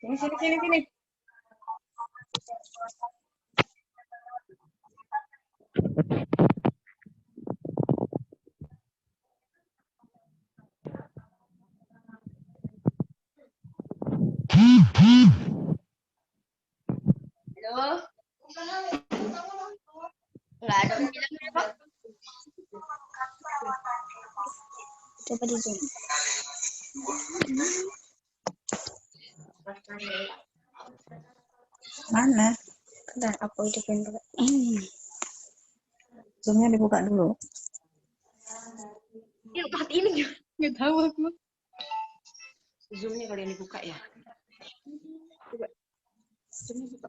S5: Sini.
S3: Halo. Nggak ada yang bilang ya, Pak. Coba di zoom.
S5: Mana?
S3: Bentar, aku hidupin dulu.
S5: Zoomnya dibuka dulu.
S3: Ya, ini juga.
S5: Nggak tahu aku.
S3: Zoomnya kalau yang dibuka ya.
S5: Coba. Zoomnya buka.